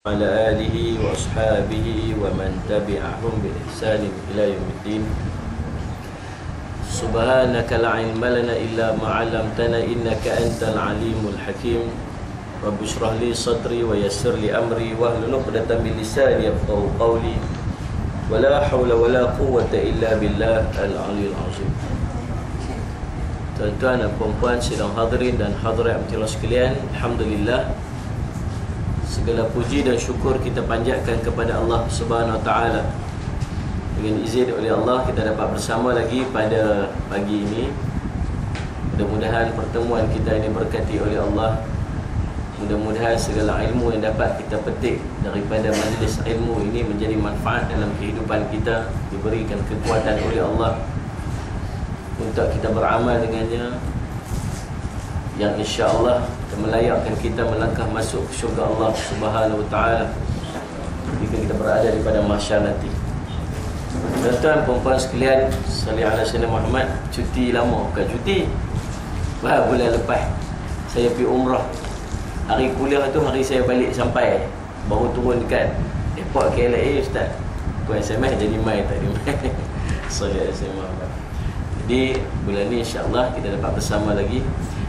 على آله وأصحابه ومن تبعهم بإحسان إلى يوم الدين. سبحانك لا علم لنا إلا ما علمتنا إنك أنت العليم الحكيم. رب اشرح لي صدري ويسر لي أمري واحلل عقدة من لساني يفقهوا قولي ولا حول ولا قوة إلا بالله العلي العظيم. Tuan-tuan dan puan-puan sidang hadirin dan hadirat Allah sekalian, alhamdulillah, segala puji dan syukur kita panjatkan kepada Allah Subhanahu Wa Taala. Dengan izin oleh Allah kita dapat bersama lagi pada pagi ini. Mudah-mudahan pertemuan kita ini berkati oleh Allah. Mudah-mudahan segala ilmu yang dapat kita petik daripada majlis ilmu ini menjadi manfaat dalam kehidupan kita, diberikan kekuatan oleh Allah untuk kita beramal dengannya, yang insya-Allah melayakkan kita melangkah masuk ke syurga Allah Subhanahu Wa Taala jika kita berada di pada mahsyar nanti. Tuan-tuan puan-puan sekalian, salli ala sayyidina Muhammad. Cuti lama, bukan cuti. Bulan lepas saya pergi umrah. Hari kuliah tu hari saya balik sampai, baru turun dekat airport KLIA ustaz. Kau SMS jadi mai tadi. Salli ala sayyidina Muhammad. Jadi bulan ni insya-Allah kita dapat bersama lagi.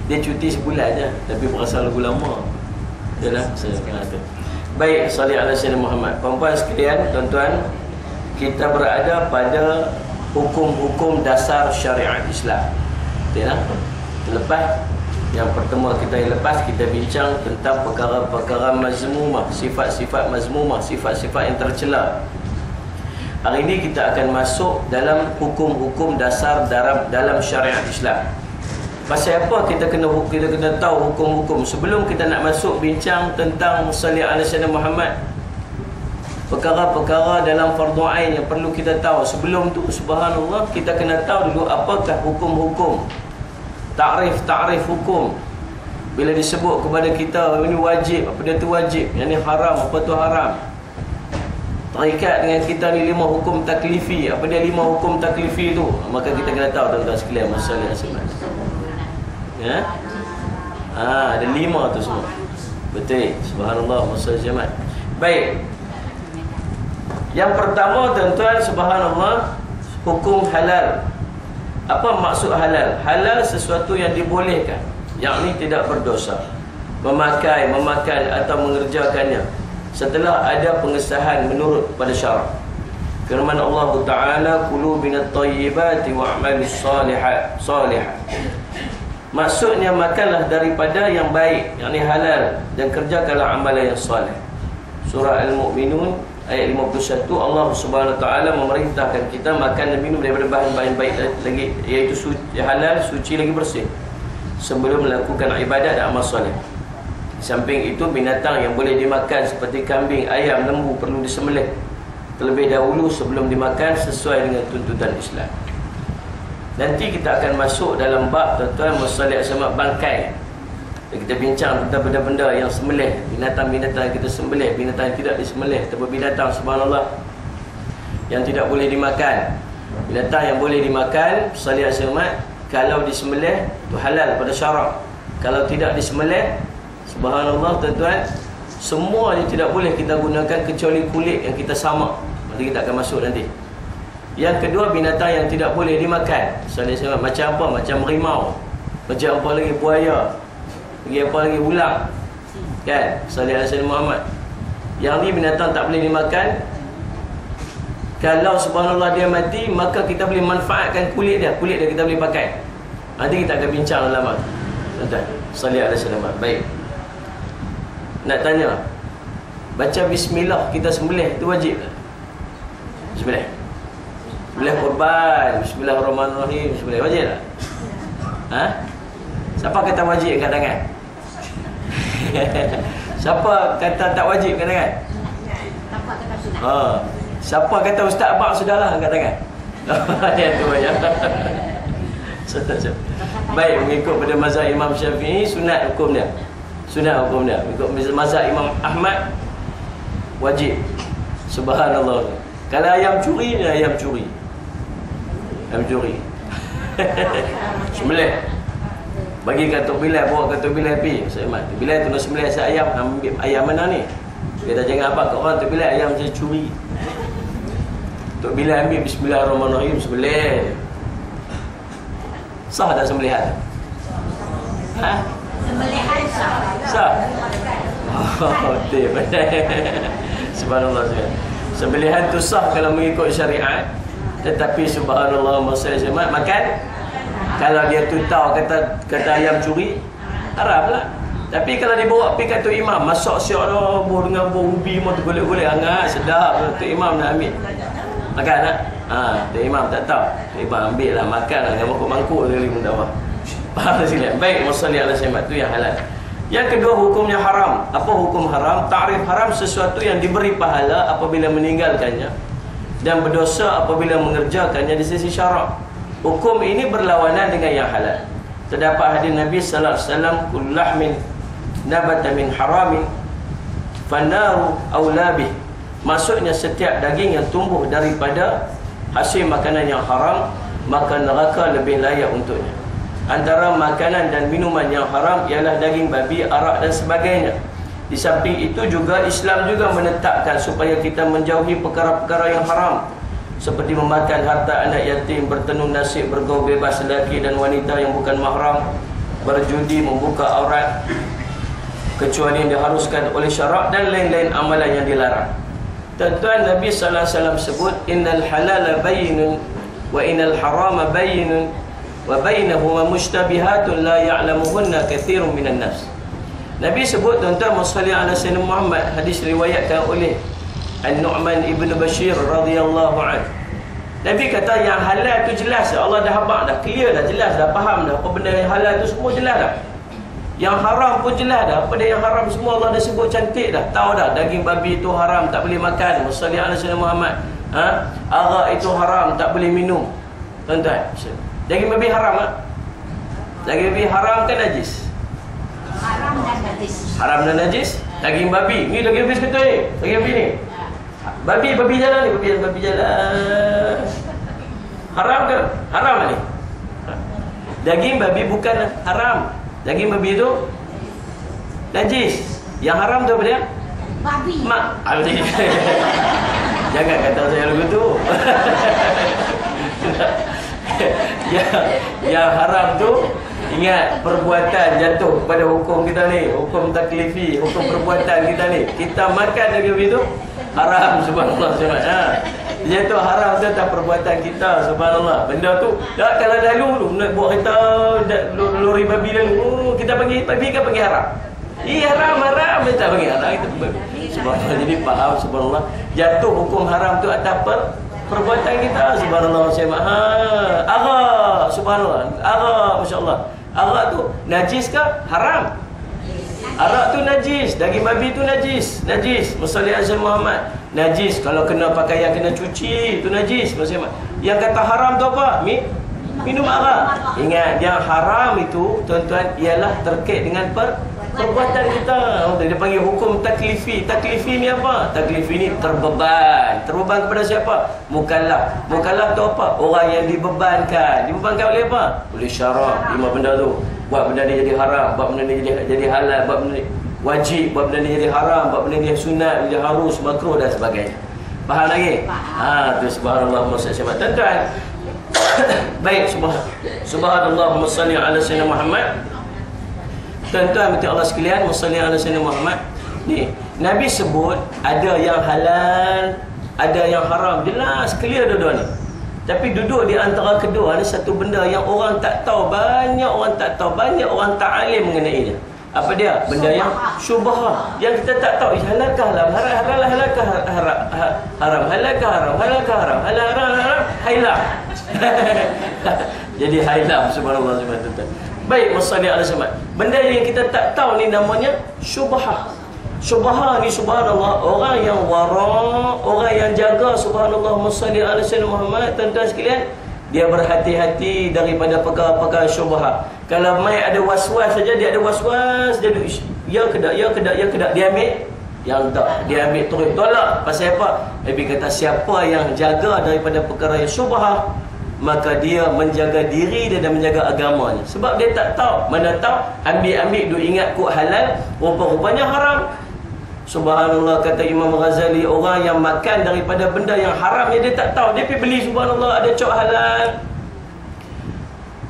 Dia cuti sebulan je, tapi berasa lagu lama. Yalah, saya kata. Baik, salli ala sayyidina Muhammad. Puan-puan sekalian, tuan-tuan, kita berada pada hukum-hukum dasar syariat Islam. Yalah. Lepas yang pertemuan kita yang lepas, kita bincang tentang perkara-perkara mazmumah, sifat-sifat mazmumah, sifat-sifat yang tercela. Hari ini kita akan masuk dalam hukum-hukum dasar dalam syariat Islam. Pasal apa kita kena tahu hukum-hukum sebelum kita nak masuk bincang tentang salli ala sayyidina Muhammad. Perkara-perkara dalam fardu ain yang perlu kita tahu. Sebelum tu, subhanallah, kita kena tahu dulu apakah hukum-hukum, takrif hukum. Bila disebut kepada kita ini wajib, apa dia tu wajib, yang ni haram, apa tu haram. Terikat dengan kita ni 5 hukum taklifi, apa dia 5 hukum taklifi tu, maka kita kena tahu tuan-tuan sekalian, masalah asal. Ya? Ada 5 tu semua. Betul. Subhanallah, masalah jamat. Baik. Yang pertama tuan-tuan, subhanallah, hukum halal. Apa maksud halal? Halal sesuatu yang dibolehkan, yakni tidak berdosa. Memakai, memakan atau mengerjakannya setelah ada pengesahan menurut pada syarak. Firman Allah Ta'ala, kulu minat tayyibati wa'malis salihat. Maksudnya makanlah daripada yang baik, yakni halal, dan kerjakanlah amalan yang salih. Surah Al-Mu'minun ayat 51, Allah Subhanahu Wa Taala memerintahkan kita makan dan minum daripada bahan-bahan baik lagi, iaitu halal, suci lagi bersih, sebelum melakukan ibadat dan amal salih. Samping itu, binatang yang boleh dimakan seperti kambing, ayam, lembu perlu disembelih terlebih dahulu sebelum dimakan sesuai dengan tuntutan Islam. Nanti kita akan masuk dalam bab tuan-tuan masalah sama bangkai. Kita bincang tentang benda-benda yang sembelih, binatang-binatang kita sembelih, binatang yang tidak disembelih, ataupun binatang subhanallah yang tidak boleh dimakan. Binatang yang boleh dimakan, salih asmat, kalau disembelih itu halal pada syarak. Kalau tidak disembelih, subhanallah tuan-tuan, semua yang tidak boleh kita gunakan kecuali kulit yang kita samak. Nanti kita akan masuk nanti. Yang kedua, binatang yang tidak boleh dimakan. Misalnya macam apa? Macam harimau, macam apa lagi, buaya, lagi apa lagi, ular, kan? Salih Sayyidina Muhammad. Yang ni binatang tak boleh dimakan. Kalau subhanallah dia mati, maka kita boleh manfaatkan kulit dia kita boleh pakai. Nanti kita akan bincang dalam tuan-tuan. Salih Sayyidina Muhammad. Baik. Nak tanya, baca bismillah kita sembelih itu wajib tak? Bismillah. Bismillah korban, bismillahirrahmanirrahim, bismillah, wajib tak? Siapa kata wajib angkat tangan? Siapa kata tak wajib angkat tangan? Siapa kata Ustaz Abang sudahlah angkat tangan? Dia tu aja. Baik, mengikut pada mazhab Imam Syafi'i, sunat hukum dia. Sunat hukum dia. Mengikut mazhab Imam Ahmad, wajib. Subhanallah. Kalau ayam curi, ayam curi. Ayam curi. Sembelih. Bagi Katok Bilal, bawa Katok Bilal pergi. Saya mat. Bilal tu nak sembelih ayam, ambil ayam mana ni? Kita jangan apa kat orang tu bila ayam macam curi. Tok bila ambil bismillahirrahmanirrahim sembelih. Sah tak sembelihan? Ha? Sembelihan sah. Sah. Oh, pandai. Subhanallah. Sembelihan tu sah kalau mengikut syariat. Tetapi subhanallah masa makan kalau dia tu tahu kata ayam curi haram lah. Tapi kalau dibawa pergi kat Tok Imam masak siap dah dengan bau ubi tu golek-golek hangat sedap. Tok Imam nak ambil makan tak? Tok Imam tak tahu. Tok Imam ambil lah makan lah dengan mangkuk-mangkuk dari mendawah. Faham tak silap? Baik, wasalli ala sayyid tu yang halal. Yang kedua hukumnya haram. Apa hukum haram? Ta'rif haram sesuatu yang diberi pahala apabila meninggalkannya dan berdosa apabila mengerjakannya di sisi syarak. Hukum ini berlawanan dengan yang halal. Terdapat hadis Nabi sallallahu alaihi wasallam, kullu lahmin nabata min haramin fanaru aulabih. Maksudnya setiap daging yang tumbuh daripada hasil makanan yang haram, maka neraka lebih layak untuknya. Antara makanan dan minuman yang haram ialah daging babi, arak dan sebagainya. Di samping itu juga Islam juga menetapkan supaya kita menjauhi perkara-perkara yang haram, seperti memakan harta anak yatim, bertenung nasib, bergaul bebas lelaki dan wanita yang bukan mahram, berjudi, membuka aurat kecuali yang diharuskan oleh syarak, dan lain-lain amalan yang dilarang. Tuan-tuan, Nabi sallallahu alaihi wasallam sebut innal halala bayyinun wa innal harama bayyinun wa bainahuma mushtabihatun la ya'lamuhunna katsirun minan nas. Nabi sebut, tuan-tuan, mushalli ala sayyidina Muhammad, hadis riwayatkan oleh An-Nu'man ibn Bashir radhiyallahu anhu. Nabi kata yang halal tu jelas, Allah dah habaq dah, clear dah, jelas dah, faham dah apa benda yang halal tu semua jelas dah. Yang haram pun jelas dah, apa dia yang haram semua Allah dah sebut cantik dah, tahu dah. Daging babi itu haram, tak boleh makan, mushalli ala sayyidina Muhammad. Arak itu haram, tak boleh minum. Tuan-tuan, daging babi haram tak? Daging babi haram kan najis? Haram dan najis. Haram dan najis. Daging babi, ni daging babi seketul ni, daging babi ni. Babi jalan ni, babi jalan. Haram ke? Haram ni. Daging babi bukan haram. Daging babi itu najis. Yang haram tu apa dia? Babi. Jangan kata saya lagu tu. yang haram tu, ingat, perbuatan jatuh pada hukum kita ni, hukum taklifi, hukum perbuatan kita ni. Kita makan daging babi tu haram, subhanallah. Jatuh haram tu atas perbuatan kita, subhanallah. Benda tu dah, kalau dahulu nak buat kereta lori babi lalu, kita panggil babi kan panggil haram. Haram kita panggil haram, kita panggil. Subhanallah. Jadi faham, subhanallah, jatuh hukum haram tu atas perbuatan kita, subhanallah. Arak, subhanallah, arak, masya-Allah. Arak tu najis ke haram? Arak tu najis, daging babi tu najis. Najis, mushalli ala Muhammad. Najis, kalau kena pakaian kena cuci, tu najis. Yang kata haram tu apa? Minum arak. Ingat, yang haram itu, tuan-tuan, ialah terkait dengan perbuatan kita. Dia panggil hukum taklifi. Taklifi ni apa? Taklifi ni terbeban. Terbeban kepada siapa? Mukallaf. Mukallaf tu apa? Orang yang dibebankan. Dibebankan oleh apa? Oleh syarak. 5 benda tu. Buat benda ni jadi haram, buat benda ni jadi halal, buat benda ni wajib, buat benda ni jadi haram, buat benda ni sunat, jadi harus, makruh dan sebagainya. Faham lagi? Tu subhanallah maksudnya. Tuan-tuan, baik, subhanallah salli ala sayyidina Muhammad. Tuan-tuan mati Allah sekalian, salli ala sayyidina Muhammad. Ni Nabi sebut ada yang halal, ada yang haram, jelas clear dua-dua ni. Tapi duduk di antara kedua, ada satu benda yang orang tak tahu, banyak orang tak tahu, banyak orang tak alim mengenai dia. Apa dia? Benda yang syubhah, yang kita tak tahu. Halalkah haram, halalkah haram, halalkah haram, halalkah haram, haram, hailah. Jadi hailah, subhanallah, subhanallah. Baik, wassalli ala sayyidina. Benda yang kita tak tahu ni namanya syubhah. Syubhah ni, subhanallah, orang yang wara', orang yang jaga, subhanallah, wassalli ala sayyidina Muhammad, tuan-tuan sekalian, dia berhati-hati daripada perkara-perkara syubhah. Kalau mai ada was-was saja, dia ada was-was, dia ya ke tak, dia ambil yang tak, dia ambil terus tolak. Pasal apa? Nabi kata siapa yang jaga daripada perkara yang syubhah, maka dia menjaga diri dia dan menjaga agamanya. Sebab dia tak tahu, mana tahu ambil duk ingat kok halal, rupa-rupanya haram. Subhanallah, kata Imam Ghazali, orang yang makan daripada benda yang haram yang dia tak tahu, dia pergi beli, subhanallah, ada cok halal.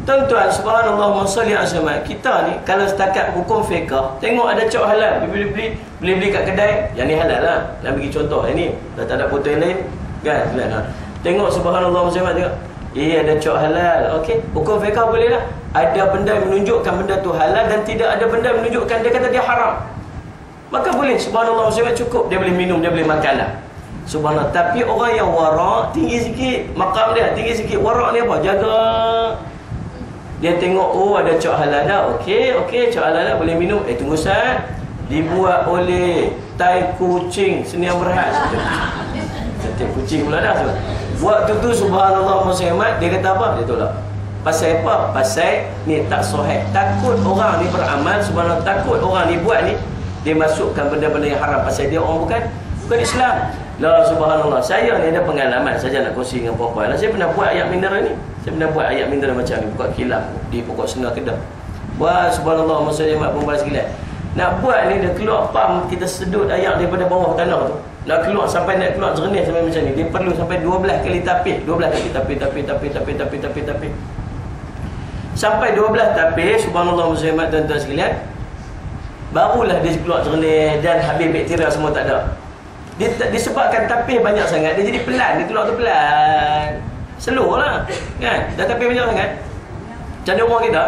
Tuan-tuan, subhanallah, masalah asyamat kita ni, kalau setakat hukum fiqah, tengok ada cok halal, beli kat kedai, yang ni halal lah. Nak bagi contoh, yang ni dah tak ada botol lain kan, tengok subhanallah asyamat, tengok ada cok halal, okey, hukum fiqah boleh lah. Ada benda yang menunjukkan benda tu halal dan tidak ada benda yang menunjukkan dia kata dia haram, maka boleh, subhanallah asyamat, cukup, dia boleh minum, dia boleh makan lah, subhanallah. Tapi orang yang warak, tinggi sikit makam dia, tinggi sikit, warak ni apa? Jaga. Dia tengok, oh ada cok halal dah, okey, cok halal dah, boleh minum. Tunggu Ustaz, dibuat oleh tai kucing Seniam Berhad. Tai kucing pula dah. Waktu tu subhanallah muslimat, dia kata apa? Dia tolak. Pasal apa? Pasal ni tak sahih. Takut orang ni beramal, subhanallah, takut orang ni buat ni, dia masukkan benda-benda yang haram pasal dia orang bukan Islam. Lah subhanallah, saya ni ada pengalaman saja nak kongsi dengan puan-puan. Saya pernah buat ayat mineral ni. Saya pernah buat ayat mineral macam ni, buka kilang di pokok Senar Kedah. Wah subhanallah, masa dia mak perempuan sekalian, nak buat ni dia keluar pam, kita sedut air daripada bawah tanah tu, nak keluar sampai nak keluar jernih sampai macam ni, dia perlu sampai 12 kali tapis, 12 kali tapis sampai 12 tapis, subhanallah muslimat tuan-tuan sekalian, barulah dia keluar jernih dan habis bakteria semua tak ada. Dia disebabkan tapis banyak sangat, dia jadi pelan, dia keluar tu pelan, slow lah kan, dah tapis banyak sangat. Macam ni rumah kita,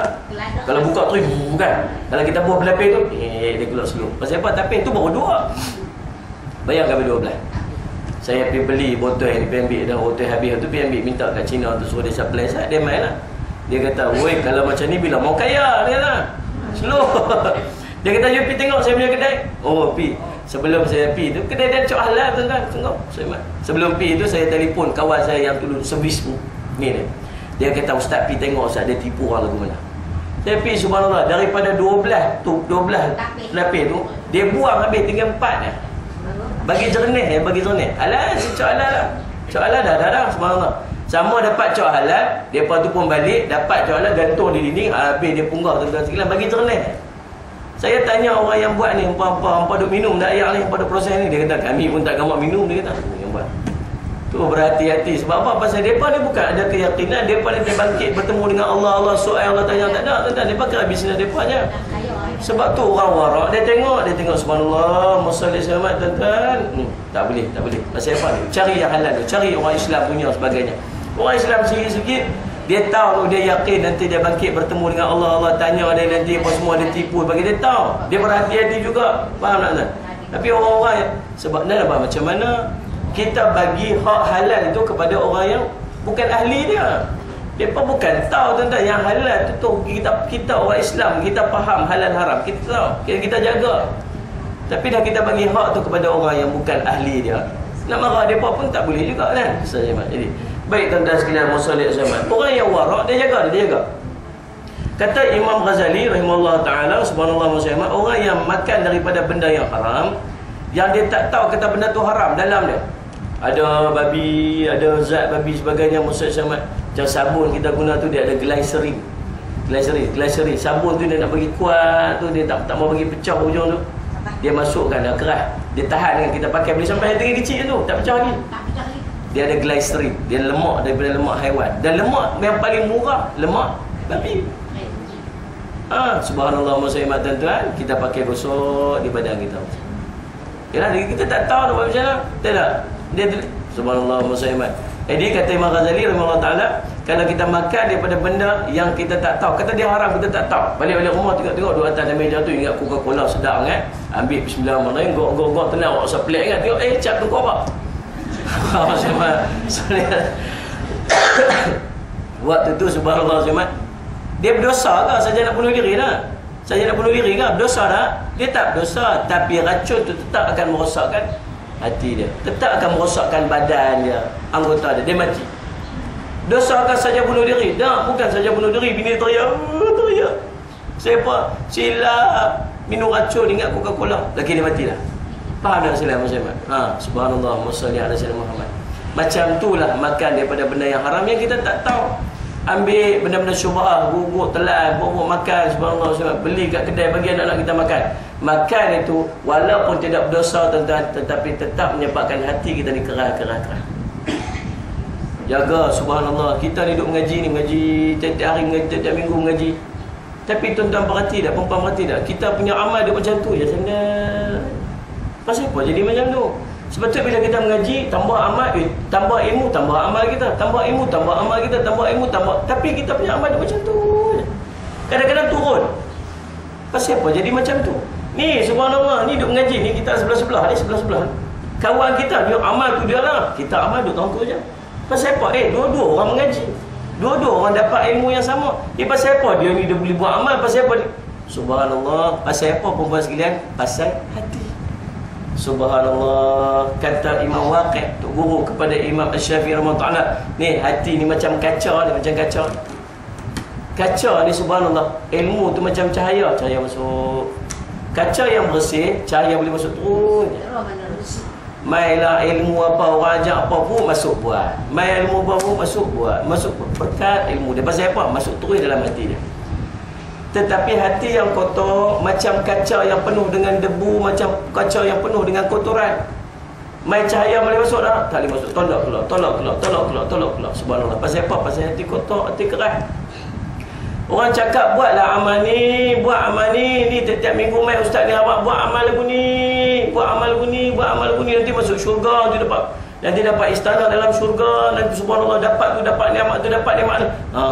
kalau buka tu bukan, kalau kita buat berlapis tu dia keluar slow. Pasal apa? Tapis tu baru 2, bayangkan sampai 12. Saya pergi beli botol yang pergi ambil dah, botol habis tu pergi ambil, minta kat Cina tu suruh dia supply sat, dia main lah. Dia kata, woi kalau macam ni bila mau kaya, dia kata slow. Dia kata, you pergi tengok saya punya kedai. Oh pergi. Sebelum saya pergi tu, kedai dia cok halal tuan-tuan. Tengok, sebelum pergi tu saya telefon kawan saya yang dulu servis ni dia. Dia kata, ustaz pergi tengok ustaz, dia tipu orang lagu mana. Saya pergi subhanallah, daripada 12 lapis tu, dia buang habis tinggal 4 dah. Bagi jernih, bagi jernih. Alah, cok halal lah. Cok halal dah subhanallah. Sama dapat cok halal, depa tu pun balik dapat cok halal, gantung di dinding, habis dia punggah tuan-tuan sekalian, bagi jernih. Saya tanya orang yang buat ni, hampa duk minum dah air ni, hampa duk proses ni. Dia kata, kami pun tak gamak minum, dia kata. Yang buat tu berhati-hati. Sebab apa? Pasal mereka ni bukan ada keyakinan, mereka ni bangkit bertemu dengan Allah soal Allah tanya, tak ada. Mereka kira bisnes mereka je. Sebab tu orang warak, dia tengok subhanallah, masalah selamat tuan-tuan. Tak boleh. Pasal apa ni? Cari yang halal tu, cari orang Islam punya sebagainya. Orang Islam sikit-sikit, dia tahu, dia yakin nanti dia bangkit bertemu dengan Allah, Allah tanya dia nanti apa semua, dia tipu, bagi dia tahu, dia berhati-hati juga. Faham tak tuan? Tapi orang-orang yang sebab apa macam mana kita bagi hak halal itu kepada orang yang bukan ahli dia. Mereka bukan tahu tuan-tuan yang halal tu kita orang Islam, kita faham halal haram, kita tahu, kita jaga. Tapi dah kita bagi hak tu kepada orang yang bukan ahli dia, nak marah dia pun tak boleh juga kan. Jadi baik tuan-tuan sekalian musallin zaman, orang yang warak dia jaga. Kata Imam Ghazali rahimahullah taala, subhanallah muslimat, orang yang makan daripada benda yang haram, yang dia tak tahu kata benda tu haram, dalam dia ada babi, ada zat babi sebagainya, muslimat. Macam sabun kita guna tu dia ada glycerin. Sabun tu dia nak bagi kuat tu, dia tak mau bagi pecah hujung tu. Dia masukkan dah keras, dia tahan dengan kita pakai, boleh sampai yang tinggi kecil tu, tak pecah lagi. Dia ada glycerin, dia lemak daripada lemak haiwan, dan lemak yang paling murah lemak babi. Subhanallah muslimat tuan-tuan, kita pakai gosok di badan kita. Yalah, kita tak tahu nak buat macam mana. Tak. Dia subhanallah muslimat. Jadi kata Imam Ghazali rahimahullah taala, kalau kita makan daripada benda yang kita tak tahu, kata dia haram kita tak tahu, balik rumah tengok duduk atas meja tu, ingat Coca-Cola sedap kan, ambil bismillahirrahmanirrahim, gok tenang, awak seplek kan, tengok cap tu kau apa. Waktu tu subhanallah muslimat, dia berdosa ke saja nak bunuh diri dah? Saja nak bunuh diri ke? Berdosa tak? Dia tak berdosa, tapi racun tu tetap akan merosakkan hati dia, tetap akan merosakkan badan dia, anggota dia mati. Dosa akan saja bunuh diri? Tak, bukan saja bunuh diri. Bini teriak. Siapa? Silap minum racun ingat Coca-Cola, lagi dia mati dah. Faham tak silap Muslimat? Subhanallah, musalli ala sayyidina Muhammad. Macam itulah makan daripada benda yang haram yang kita tak tahu. Ambil benda-benda syubhah, guguk, telan, buat makan, subhanallah, beli kat kedai bagi anak-anak kita makan. Makan itu walaupun tidak berdosa tuan-tuan, tetapi tetap menyebabkan hati kita ni keras. Jaga, subhanallah. Kita ni duduk mengaji tiap hari mengaji, tiap minggu mengaji. Tapi tuan-tuan perhati tak, perempuan perhati tak, kita punya amal dia macam tu je sebenarnya. Pasal apa jadi macam tu? Sebab tu bila kita mengaji, tambah amal, tambah ilmu, tambah amal kita, tambah ilmu, tambah amal kita, tambah ilmu, tambah. Tapi kita punya amal dia macam tu je. Kadang-kadang turun. Pasal apa jadi macam tu? Ni subhanallah, ni duduk mengaji ni, kita sebelah-sebelah, sebelah-sebelah. Kawan kita ni amal tu dia lah, kita amal duduk tengok tu je. Pasal apa? Dua-dua orang mengaji, dua-dua orang dapat ilmu yang sama. Pasal apa dia ni dia boleh buat amal? Pasal apa dia? Subhanallah. Pasal apa perempuan sekalian? Pasal hati. Subhanallah. Kata Imam Waqi', Tok Guru kepada Imam Asy-Syafi'i rahimahullah, ni hati ni macam kaca ni, macam kaca. Kaca ni subhanallah, ilmu tu macam cahaya masuk. Kaca yang bersih, cahaya boleh masuk terus. Mailah ilmu apa, orang ajak apa pun masuk buat. Mai ilmu apa pun masuk buat. Masuk berkat ilmu dia. Pasal apa? Masuk terus dalam hati dia. Tetapi hati yang kotor macam kaca yang penuh dengan debu, macam kaca yang penuh dengan kotoran. Mai cahaya boleh masuk tak? Tak boleh masuk. Tolak keluar. Subhanallah. Pasal apa? Pasal hati kotor, hati keras. Orang cakap buatlah amal ni, buat amal ni tiap minggu mai ustaz ni awak buat amal lagu ni, buat amal lagu ni nanti masuk syurga, nanti dapat istana dalam syurga, nanti subhanallah dapat nikmat tu, dapat nikmat ni. Tak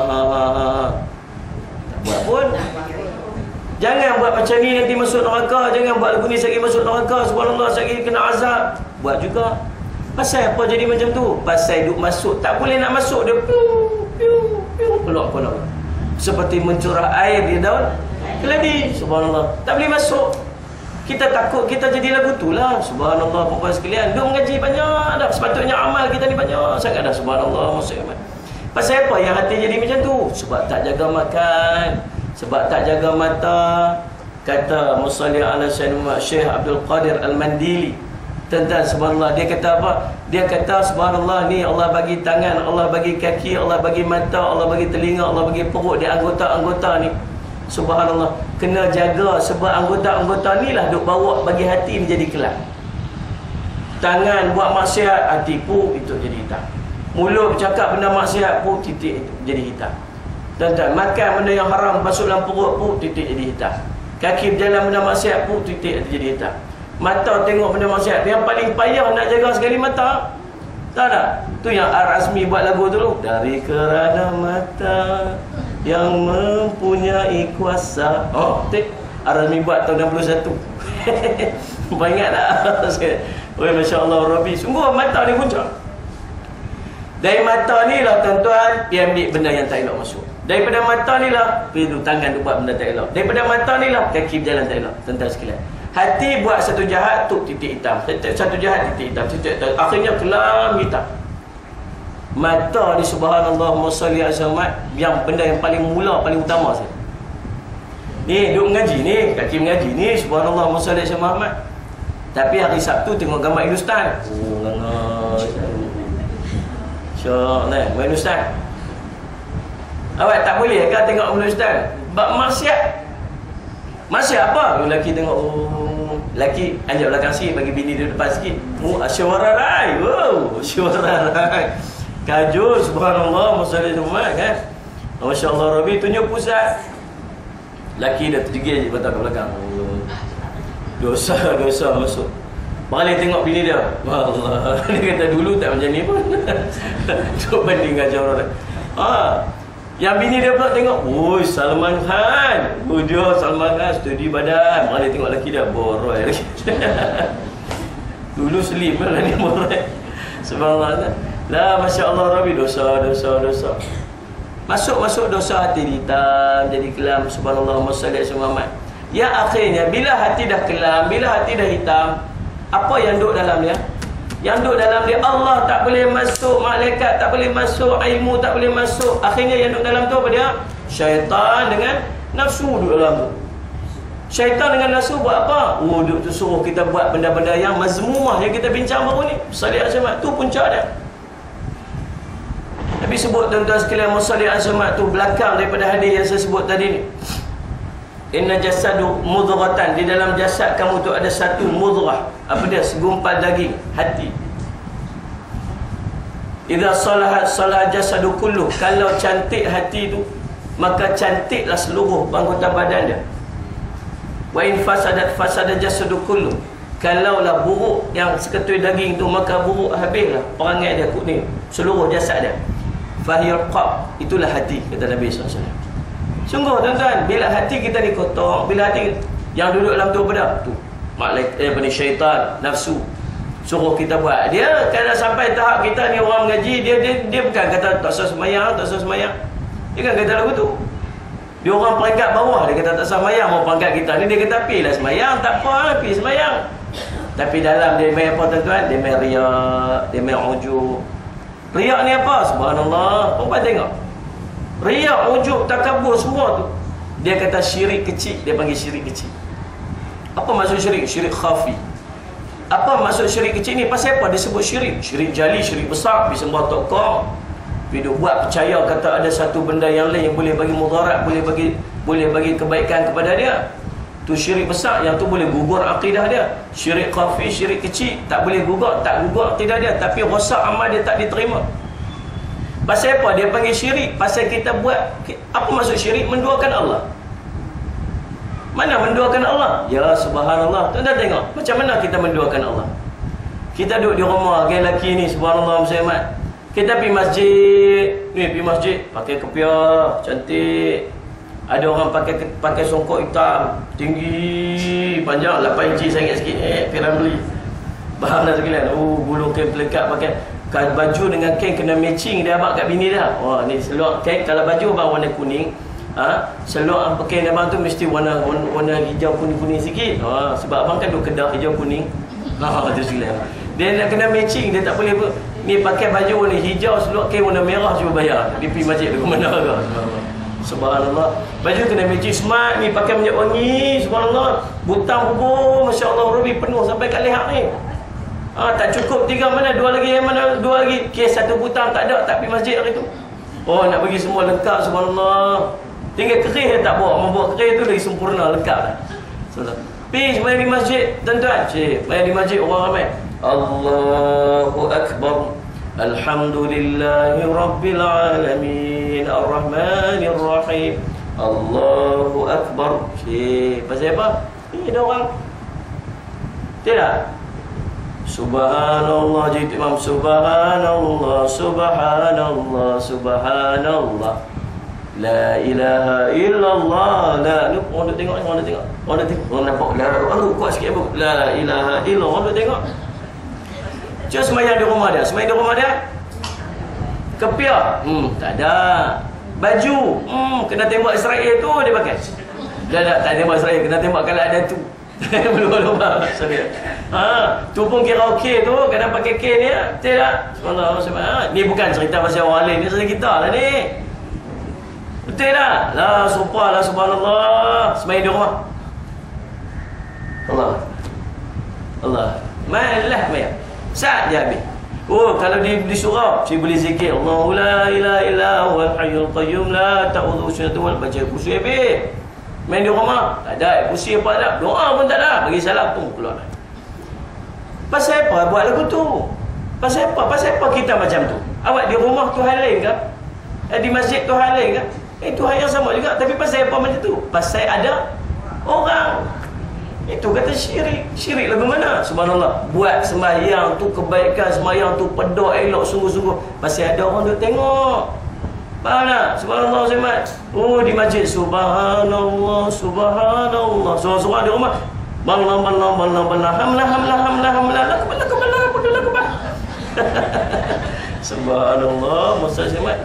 buat pun. Jangan buat macam ni nanti masuk neraka, jangan buat lagu ni sekali masuk neraka, subhanallah sekali kena azab. Buat juga. Pasal apa jadi macam tu? Pasal duk masuk, tak boleh nak masuk dia keluar. Seperti mencurah air di daun keladi, subhanallah. Tak boleh masuk. Kita takut kita jadi lagu tu lah. Subhanallah perempuan sekalian, duk mengaji banyak dah. Sepatutnya amal kita ni banyak sangat dah. Subhanallah. Pasal apa yang hati jadi macam tu? Sebab tak jaga makan, sebab tak jaga mata. Kata Musalli ala Sayyidina Syekh Abdul Qadir Al-Mandili tentang subhanallah, dia kata apa? Dia kata subhanallah ni Allah bagi tangan, Allah bagi kaki, Allah bagi mata, Allah bagi telinga, Allah bagi perut di anggota-anggota ni. Subhanallah, kena jaga sebab anggota-anggota ni lah duk bawa bagi hati ni jadi kelak. Tangan buat maksiat, hati pun itu jadi hitam. Mulut bercakap benda maksiat pun titik itu jadi hitam. Dan makan benda yang haram masuk dalam perut pun titik jadi hitam. Kaki berjalan benda maksiat pun titik jadi hitam. Mata tengok benda maksiat. Yang paling payah nak jaga sekali mata. Tahu tak? Tu yang Ar-Razmi buat lagu tu dulu. Dari kerana mata yang mempunyai kuasa. Ar-Razmi buat tahun 61. Nampak ingat tak? Oh, Masya Allah Rabbi. Sungguh mata ni puncak. Dari mata ni lah tuan-tuan, dia ambil benda yang tak elok masuk. Daripada mata ni lah, pergi tangan tu buat benda tak elok. Daripada mata ni lah, kaki berjalan tak elok. Tuan-tuan sekalian, hati buat satu jahat, tu titik hitam. Satu jahat, titik hitam. Titik hitam. Akhirnya kelam hitam. Mata ni subhanallah Musalli Azmat, yang benda yang paling mula, paling utama saya. Ni duduk mengaji ni, kaki mengaji ni subhanallah Musalli Azmat. Tapi hari Sabtu tengok gambar Hindustan. Syok ni, main Hindustan. Awak tak boleh ke tengok Hindustan? Bab maksiat. Maksiat apa? Lelaki tengok, lelaki anjak belakang sikit, bagi bini dia depan sikit. Asyawara rai. Asyawara rai. Kajul subhanallah Musalli Azmat kan. Masya Allah Rabbi, tunjuk pusat. Lelaki dah terjegil je patah ke belakang. Dosa masuk. Balik tengok bini dia. Allah. Dia kata dulu tak macam ni pun. Tu banding ajar orang. Yang bini dia pula tengok, Salman Khan. Dia Salman Khan studi badan. Balik tengok lelaki dia boroi lagi. Dulu slim lah ni boroi. Subhanallah. La Masya Allah Rabbi, dosa. Masuk dosa hati hitam, jadi kelam. Subhanallah Musalli Azmat. Ya akhirnya bila hati dah kelam, bila hati dah hitam, apa yang duduk dalam dia? Yang duduk dalam dia Allah tak boleh masuk, malaikat tak boleh masuk, ilmu tak boleh masuk. Akhirnya yang duduk dalam tu apa dia? Syaitan dengan nafsu duduk dalam tu. Syaitan dengan nafsu buat apa? Duduk tu suruh kita buat benda-benda yang mazmumah yang kita bincang baru ni. Musalli Azmat tu puncak dia. Tapi sebut tuan-tuan sekalian, Musalli Azmat tu belakang daripada hadis yang saya sebut tadi ni. Inna jasadu mudghatan, di dalam jasad kamu tu ada satu mudghah. Apa dia? Segumpal daging, hati. Idza salahat salah jasadu kullu. Kalau cantik hati tu, maka cantiklah seluruh anggota badan dia. Wa in fasadat fasada jasadu kullu. Kalaulah buruk yang seketui daging tu, maka buruk habislah perangai dia, kuning seluruh jasad dia. Fahiyul qalb, itulah hati, kata Nabi SAW. Sungguh tuan-tuan, bila hati kita ni kotor, bila hati yang duduk dalam tu apa dah? Tu malaikat syaitan, nafsu suruh kita buat. Dia kalau sampai tahap kita ni orang mengaji, dia bukan kata tak sah sembahyang, tak sah sembahyang. Dia kan kata lagu tu. Dia orang peringkat bawah, dia kata tak sah sembahyang. Mau peringkat kita ni dia kata pilah sembahyang, tak apa, pergi sembahyang. Tapi dalam dia main apa tuan-tuan? Dia main riak, dia main ujub. Riak ni apa? Subhanallah. Perempuan tengok. Riak, ujub, takabur semua tu. Dia kata syirik kecil, dia panggil syirik kecil. Apa maksud syirik? Syirik khafi. Apa maksud syirik kecil ni? Pasal apa dia sebut syirik? Syirik jali, syirik besar, bisa sembah tokoh. Dia buat percaya kata ada satu benda yang lain yang boleh bagi mudarat, boleh bagi kebaikan kepada dia. Tu syirik besar, yang tu boleh gugur akidah dia. Syirik khafi, syirik kecil, tak boleh gugur, tak gugur akidah dia, tapi rosak amal dia tak diterima. Pasal apa dia panggil syirik? Pasal kita buat, apa maksud syirik? Menduakan Allah. Mana menduakan Allah? Ya subhanallah. Tuan-tuan tengok macam mana kita menduakan Allah. Kita duduk di rumah, gay lelaki ni, subhanallah muslimat. Kita pergi masjid, ni pergi masjid pakai kepiah cantik. Ada orang pakai songkok hitam tinggi, panjang 8 inci, saya ingat sikit. Firan beli bahan dah sekalian. Gulung kain pelekat, pakai baju dengan kain kena matching dia abang kat bini dah. Wah, ni seluar kain, kalau baju abang warna kuning, seluar pakai abang tu mesti warna hijau kuning-kuning sikit. Sebab abang kan duduk Kedah hijau kuning. Tu sekalian. Dia nak kena matching, dia tak boleh ni pakai baju warna hijau, seluar kain warna merah, cuba bayar. Dia pergi masjid ke mana ke? Subhanallah. Baju kena matching smart, ni pakai minyak wangi, subhanallah. Butang bubur, masya-Allah, Ruby penuh sampai kat leher ni. Tak cukup 3, mana 2 lagi, yang mana 2 lagi. Kes 1 butang tak ada, tak pergi masjid hari tu. Nak bagi semua lengkap, subhanallah. Tinggal kerih tak bawa, membawa kerih tu lagi sempurna, lengkap dah. Pergi sembahyang di masjid, tuan-tuan. Sembahyang di masjid orang ramai. Allahu Akbar. Alhamdulillahi Rabbil Alamin Ar-Rahmanir Rahim. Allahu Akbar. Pasal apa? Ada orang tidak? Subhanallah, jadi imam subhanallah, subhanallah, subhanallah. La ilaha illallah. Orang duk tengok, orang duk tengok. Orang nampak aku kuat sikit apa? La ilaha illallah. Orang duk tengok. Cuba sembahyang di rumah dia. Sembahyang di rumah dia. Kepiah. Tak ada. Baju. Kena tembak Israel tu dia pakai. Tak tembak Israel, kena tembak kalau ada tu. Belum sorry. Tu pun karaoke tu kadang pakai kain dia. Tidak. Subhanallah. Ni bukan cerita pasal orang lain, ni cerita kita lah ni. Betul tak? La supah lah, subhanallah. Sembahyang di rumah. Allah. Malah sembahyang. Sat je habis. Kalau di surau, saya boleh zikir Allahu la ilaha illa huwal hayyul qayyum la ta'udhu sinatun wala baca kursi habis. Main di rumah, tak ada kursi apa tak, doa pun tak ada, bagi salam pun keluar. Pasal apa buat lagu tu? Pasal apa? Pasal apa kita macam tu? Awak di rumah tu hal lain ke? Di masjid tu hal lain ke? Tuhan yang sama juga, tapi pasal apa macam tu? Pasal ada orang. Itu kata syirik. Syirik lagu mana? Subhanallah. Buat sembahyang tu kebaikan, sembahyang tu pedah elok sungguh-sungguh. Pasal ada orang duk tengok. Faham tak? Subhanallah Ustaz. Di masjid subhanallah, subhanallah. Seorang-seorang di rumah hamlah subhanallah Ustaz Ahmad.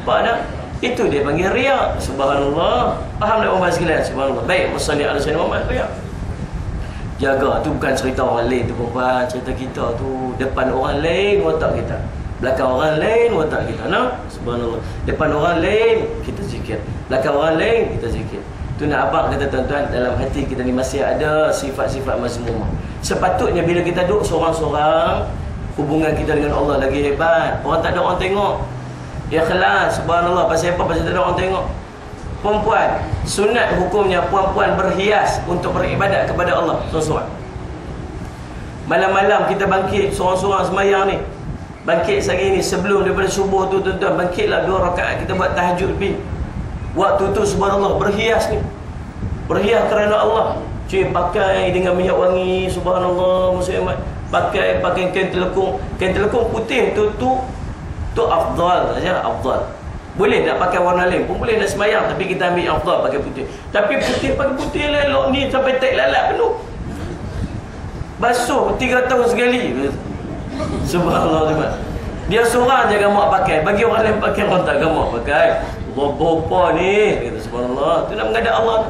Faham tak? Itu dia panggil riak. Subhanallah. Faham tak orang sekalian? Subhanallah. Baik, wassalli ala sayyidina Muhammad. Riak. Jaga, tu bukan cerita orang lain tu perempuan. Cerita kita tu depan orang lain watak kita, belakang orang lain watak kita. Subhanallah. Depan orang lain kita zikir, belakang orang lain kita zikir. Tu nak abang kata tuan-tuan, dalam hati kita ni masih ada sifat-sifat mazmumah. Sepatutnya bila kita duduk seorang-seorang, hubungan kita dengan Allah lagi hebat. Orang tak ada orang tengok, ikhlas. Subhanallah. Pasal apa? Pasal tak ada orang tengok. perempuan, sunat hukumnya perempuan berhias untuk beribadat kepada Allah seorang-seorang. Malam-malam kita bangkit seorang-seorang semayang ni, bangkit sehari ni sebelum daripada subuh tu tuan-tuan, bangkitlah 2 rakaat kita buat tahajud lebih. Waktu tu subhanallah berhias ni, berhias kerana Allah. Cuy, pakai dengan minyak wangi, subhanallah, muslimat. Pakai kain telekung putih tu afdal saja, afdal. Boleh nak pakai warna lain pun boleh nak semayang, tapi kita ambil yang afdal pakai putih. Tapi pakai putih elok ni sampai tak lalat penuh. Basuh 3 tahun sekali. Subhanallah. Dia seorang je gamak pakai, bagi orang lain pakai orang tak gamak pakai. Apa ni? Kata subhanallah, tu nak menghadap Allah.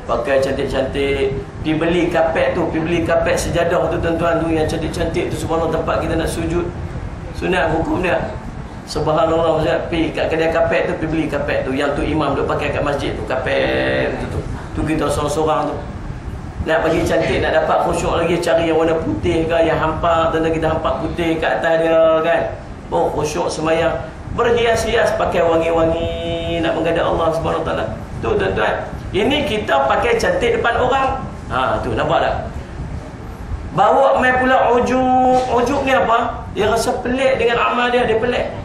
Pakai cantik-cantik, pergi beli kapet tu, pergi beli kapet sejadah tu tuan-tuan tu yang cantik-cantik tu, subhanallah, tempat kita nak sujud. Sunat hukum dia. Subhanallah, Ustaz, pergi kat kedai kapet tu, pergi beli kapet tu yang tu imam duk pakai kat masjid tu, kapet tu. Tu kita seorang-seorang tu. Nak bagi cantik, nak dapat khusyuk lagi, cari yang warna putih ke, yang hampak, tanda kita hampak putih kat atas dia kan. Oh, khusyuk semayang. Berhias-hias, pakai wangi-wangi, nak menghadap Allah Subhanahu Wa Taala. Tu tuan-tuan. Ini kita pakai cantik depan orang. Tu nampak tak? Bawa mai pula ujuk ni apa? Dia rasa pelik dengan amal dia pelik.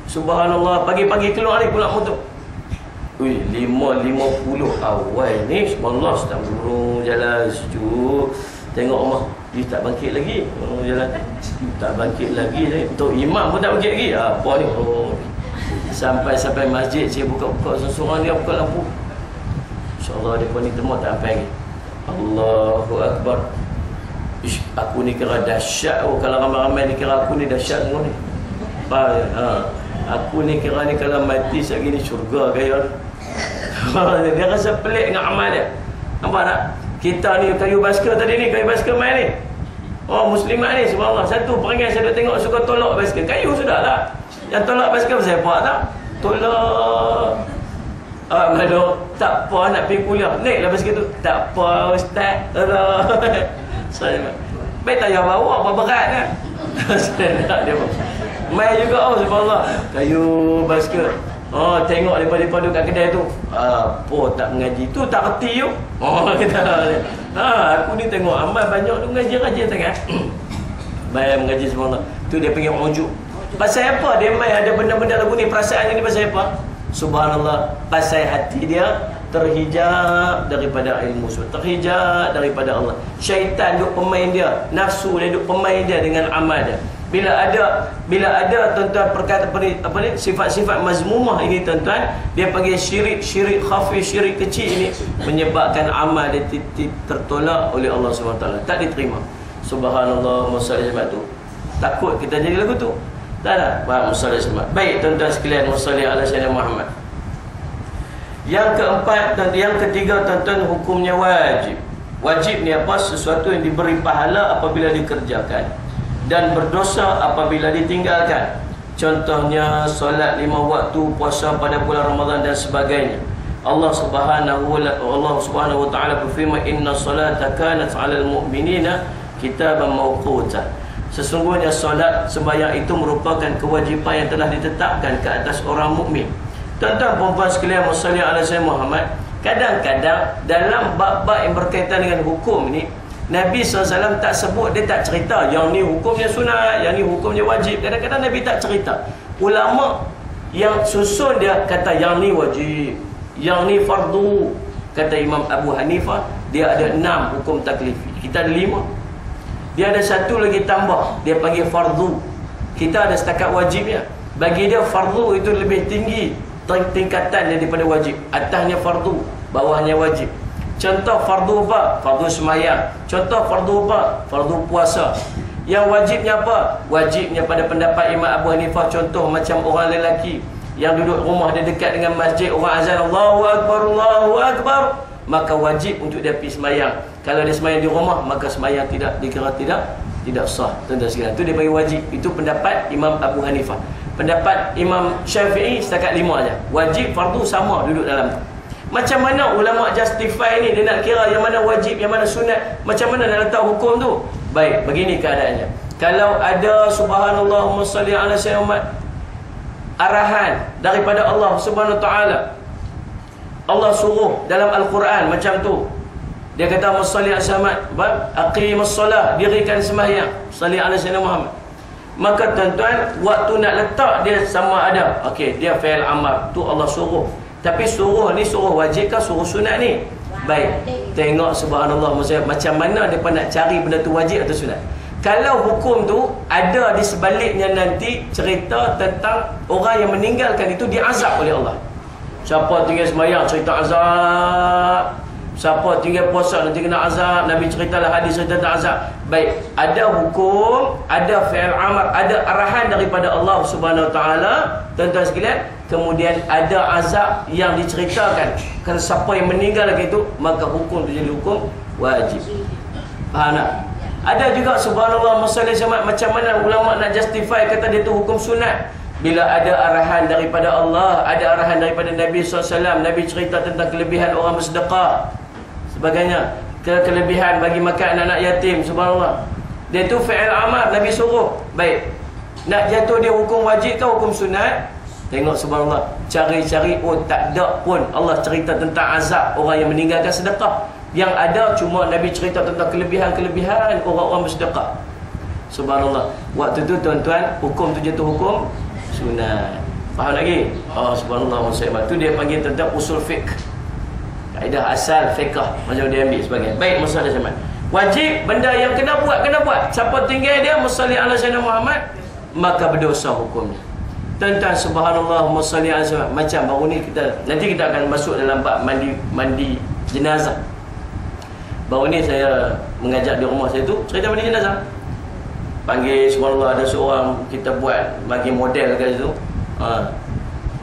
Subhanallah, pagi-pagi keluar ni pula motor. Ui, 5.50 awal ni, subhanallah, sedang burung jalan sejuk. Tengok rumah, dia tak bangkit lagi. Jalan tak bangkit lagi. Untuk imam pun tak bangkit lagi. Apa ni? Sampai masjid saya buka-buka seorang dia buka lampu. InsyaAllah dia pun ni temu tak sampai lagi. Allahu Akbar. Ish, aku ni kira dahsyat. Kalau ramai-ramai ni kira aku ni dahsyat semua ni. Aku ni kira ni kalau mati sekali ni syurga gaya. Dia rasa pelik dengan amal dia. Nampak tak? Kita ni kayu basikal tadi ni, kayu basikal main ni. Oh, muslimat ni subhanallah. Satu perangai saya tengok suka tolak basikal. Kayu sudah lah. Yang tolak basikal saya buat tak? Tolak. Malu tak apa nak pergi kuliah. Naiklah basikal tu. Tak apa ustaz. Saya baik tak payah bawa apa berat kan. Saya nak dia main juga subhanallah. Kayu basikal. Tengok daripada duduk kat kedai tu. Apa tak mengaji tu tak reti tu. Kata aku ni tengok amal banyak tu mengaji rajin sangat. Bayar mengaji subhanallah. Tu dia panggil ujuk. Pasal apa dia main ada benda-benda lagu ni, perasaan ni pasal apa? Subhanallah, pasal hati dia terhijab daripada ilmu, terhijab daripada Allah. Syaitan duk pemain dia, nafsu dia duk pemain dia dengan amal dia. Bila ada tuan-tuan perkata apa ni sifat-sifat mazmumah ini tuan-tuan, dia panggil syirik khafi, syirik kecil ini menyebabkan amal dia tertolak oleh Allah SWT, tak diterima. Subhanallah, masalah sebab tu takut kita jadi lagu tu. Tak ada faham masalah sebab. Baik tuan-tuan sekalian, wassallallahu ala sayyidina Muhammad. Yang keempat dan yang ketiga tuan-tuan, hukumnya wajib. Wajib ni apa? Sesuatu yang diberi pahala apabila dikerjakan dan berdosa apabila ditinggalkan. Contohnya solat 5 waktu, puasa pada bulan Ramadan dan sebagainya. Allah Subhanahu wa taala berfirman, inna salata kanat 'alal mu'minina kitaban mawquta. Sesungguhnya solat sembahyang itu merupakan kewajipan yang telah ditetapkan ke atas orang mukmin. Tuan-tuan puan-puan sekalian, wassalli ala sayyidina Muhammad. Kadang-kadang dalam bab-bab yang berkaitan dengan hukum ni, Nabi SAW tak sebut, dia tak cerita yang ni hukumnya sunat, yang ni hukumnya wajib. Kadang-kadang Nabi tak cerita. Ulama yang susun dia kata yang ni wajib, yang ni fardu. Kata Imam Abu Hanifah, dia ada 6 hukum taklifi, kita ada 5. Dia ada satu lagi tambah, dia panggil fardu. Kita ada setakat wajibnya. Bagi dia fardu itu lebih tinggi tingkatan daripada wajib. Atasnya fardu, bawahnya wajib. Contoh fardu apa? Fardu sembahyang. Contoh fardu apa? Fardu puasa. Yang wajibnya apa? Wajibnya pada pendapat Imam Abu Hanifah, contoh macam orang lelaki yang duduk rumah dia dekat dengan masjid, orang azan Allahu Akbar, Allahu Akbar, maka wajib untuk dia pergi sembahyang. Kalau dia sembahyang di rumah, maka sembahyang dikira tidak sah. Tuan-tuan sekalian, itu dia bagi wajib. Itu pendapat Imam Abu Hanifah. Pendapat Imam Syafi'i setakat 5 aja. Wajib, fardu sama duduk dalam tu. Macam mana ulama justify ni, dia nak kira yang mana wajib, yang mana sunat, macam mana nak letak hukum tu? Baik, begini keadaannya. Kalau ada subhanallah shalli ala sayyidina Muhammad, arahan daripada Allah Subhanahu wa taala Allah suruh dalam Al-Quran macam tu. Dia kata musalli as-samad, aqimus solah, dirikan sembahyang, salli ala sayyidina Muhammad. Maka tuan-tuan, waktu nak letak dia sama ada, okey, dia fi'il amar, tu Allah suruh. Tapi suruh ni suruh wajib ke suruh sunat ni? Baik, tengok subhanallah, maksudnya macam mana depa nak cari benda tu wajib atau sunat. Kalau hukum tu ada di sebaliknya nanti cerita tentang orang yang meninggalkan itu diazab oleh Allah. Siapa tinggal sembahyang cerita azab, siapa tinggal puasa nanti kena azab. Nabi ceritalah hadis cerita tentang azab. Baik, ada hukum, ada fi'il amar, ada arahan daripada Allah Subhanahu Wa Taala, tuan-tuan sekalian. Kemudian ada azab yang diceritakan. Kalau siapa yang meninggal itu, maka hukum itu jadi hukum wajib. Faham tak? Ada juga subhanallah masalah macam mana ulama nak justify kata dia tu hukum sunat. Bila ada arahan daripada Allah, ada arahan daripada Nabi SAW. Nabi cerita tentang kelebihan orang bersedekah, sebagainya, kelebihan bagi makan anak-anak yatim, subhanallah. Dia tu fi'il amar, Nabi suruh. Baik, nak jatuh dia hukum wajib ke hukum sunat? Tengok subhanallah, cari-cari pun tak ada pun Allah cerita tentang azab orang yang meninggalkan sedekah. Yang ada cuma Nabi cerita tentang kelebihan-kelebihan orang-orang bersedekah. Subhanallah. Waktu tu tuan-tuan, hukum tu jatuh hukum sunat. Faham lagi? Oh subhanallah, maksudnya tu dia panggil tentang usul fiqh, kaedah asal fiqh, macam dia ambil sebagai. Baik, masalah sama. Wajib, benda yang kena buat. Siapa tinggal dia musalli ala sayyidina Muhammad, maka berdosa hukumnya. Tuan-tuan subhanallah, musalli ala sayyidina, macam baru ni nanti kita akan masuk dalam bab mandi jenazah. Baru ni saya mengajak di rumah saya tu cerita mandi jenazah. Panggil subhanallah, ada seorang kita buat bagi model kat situ.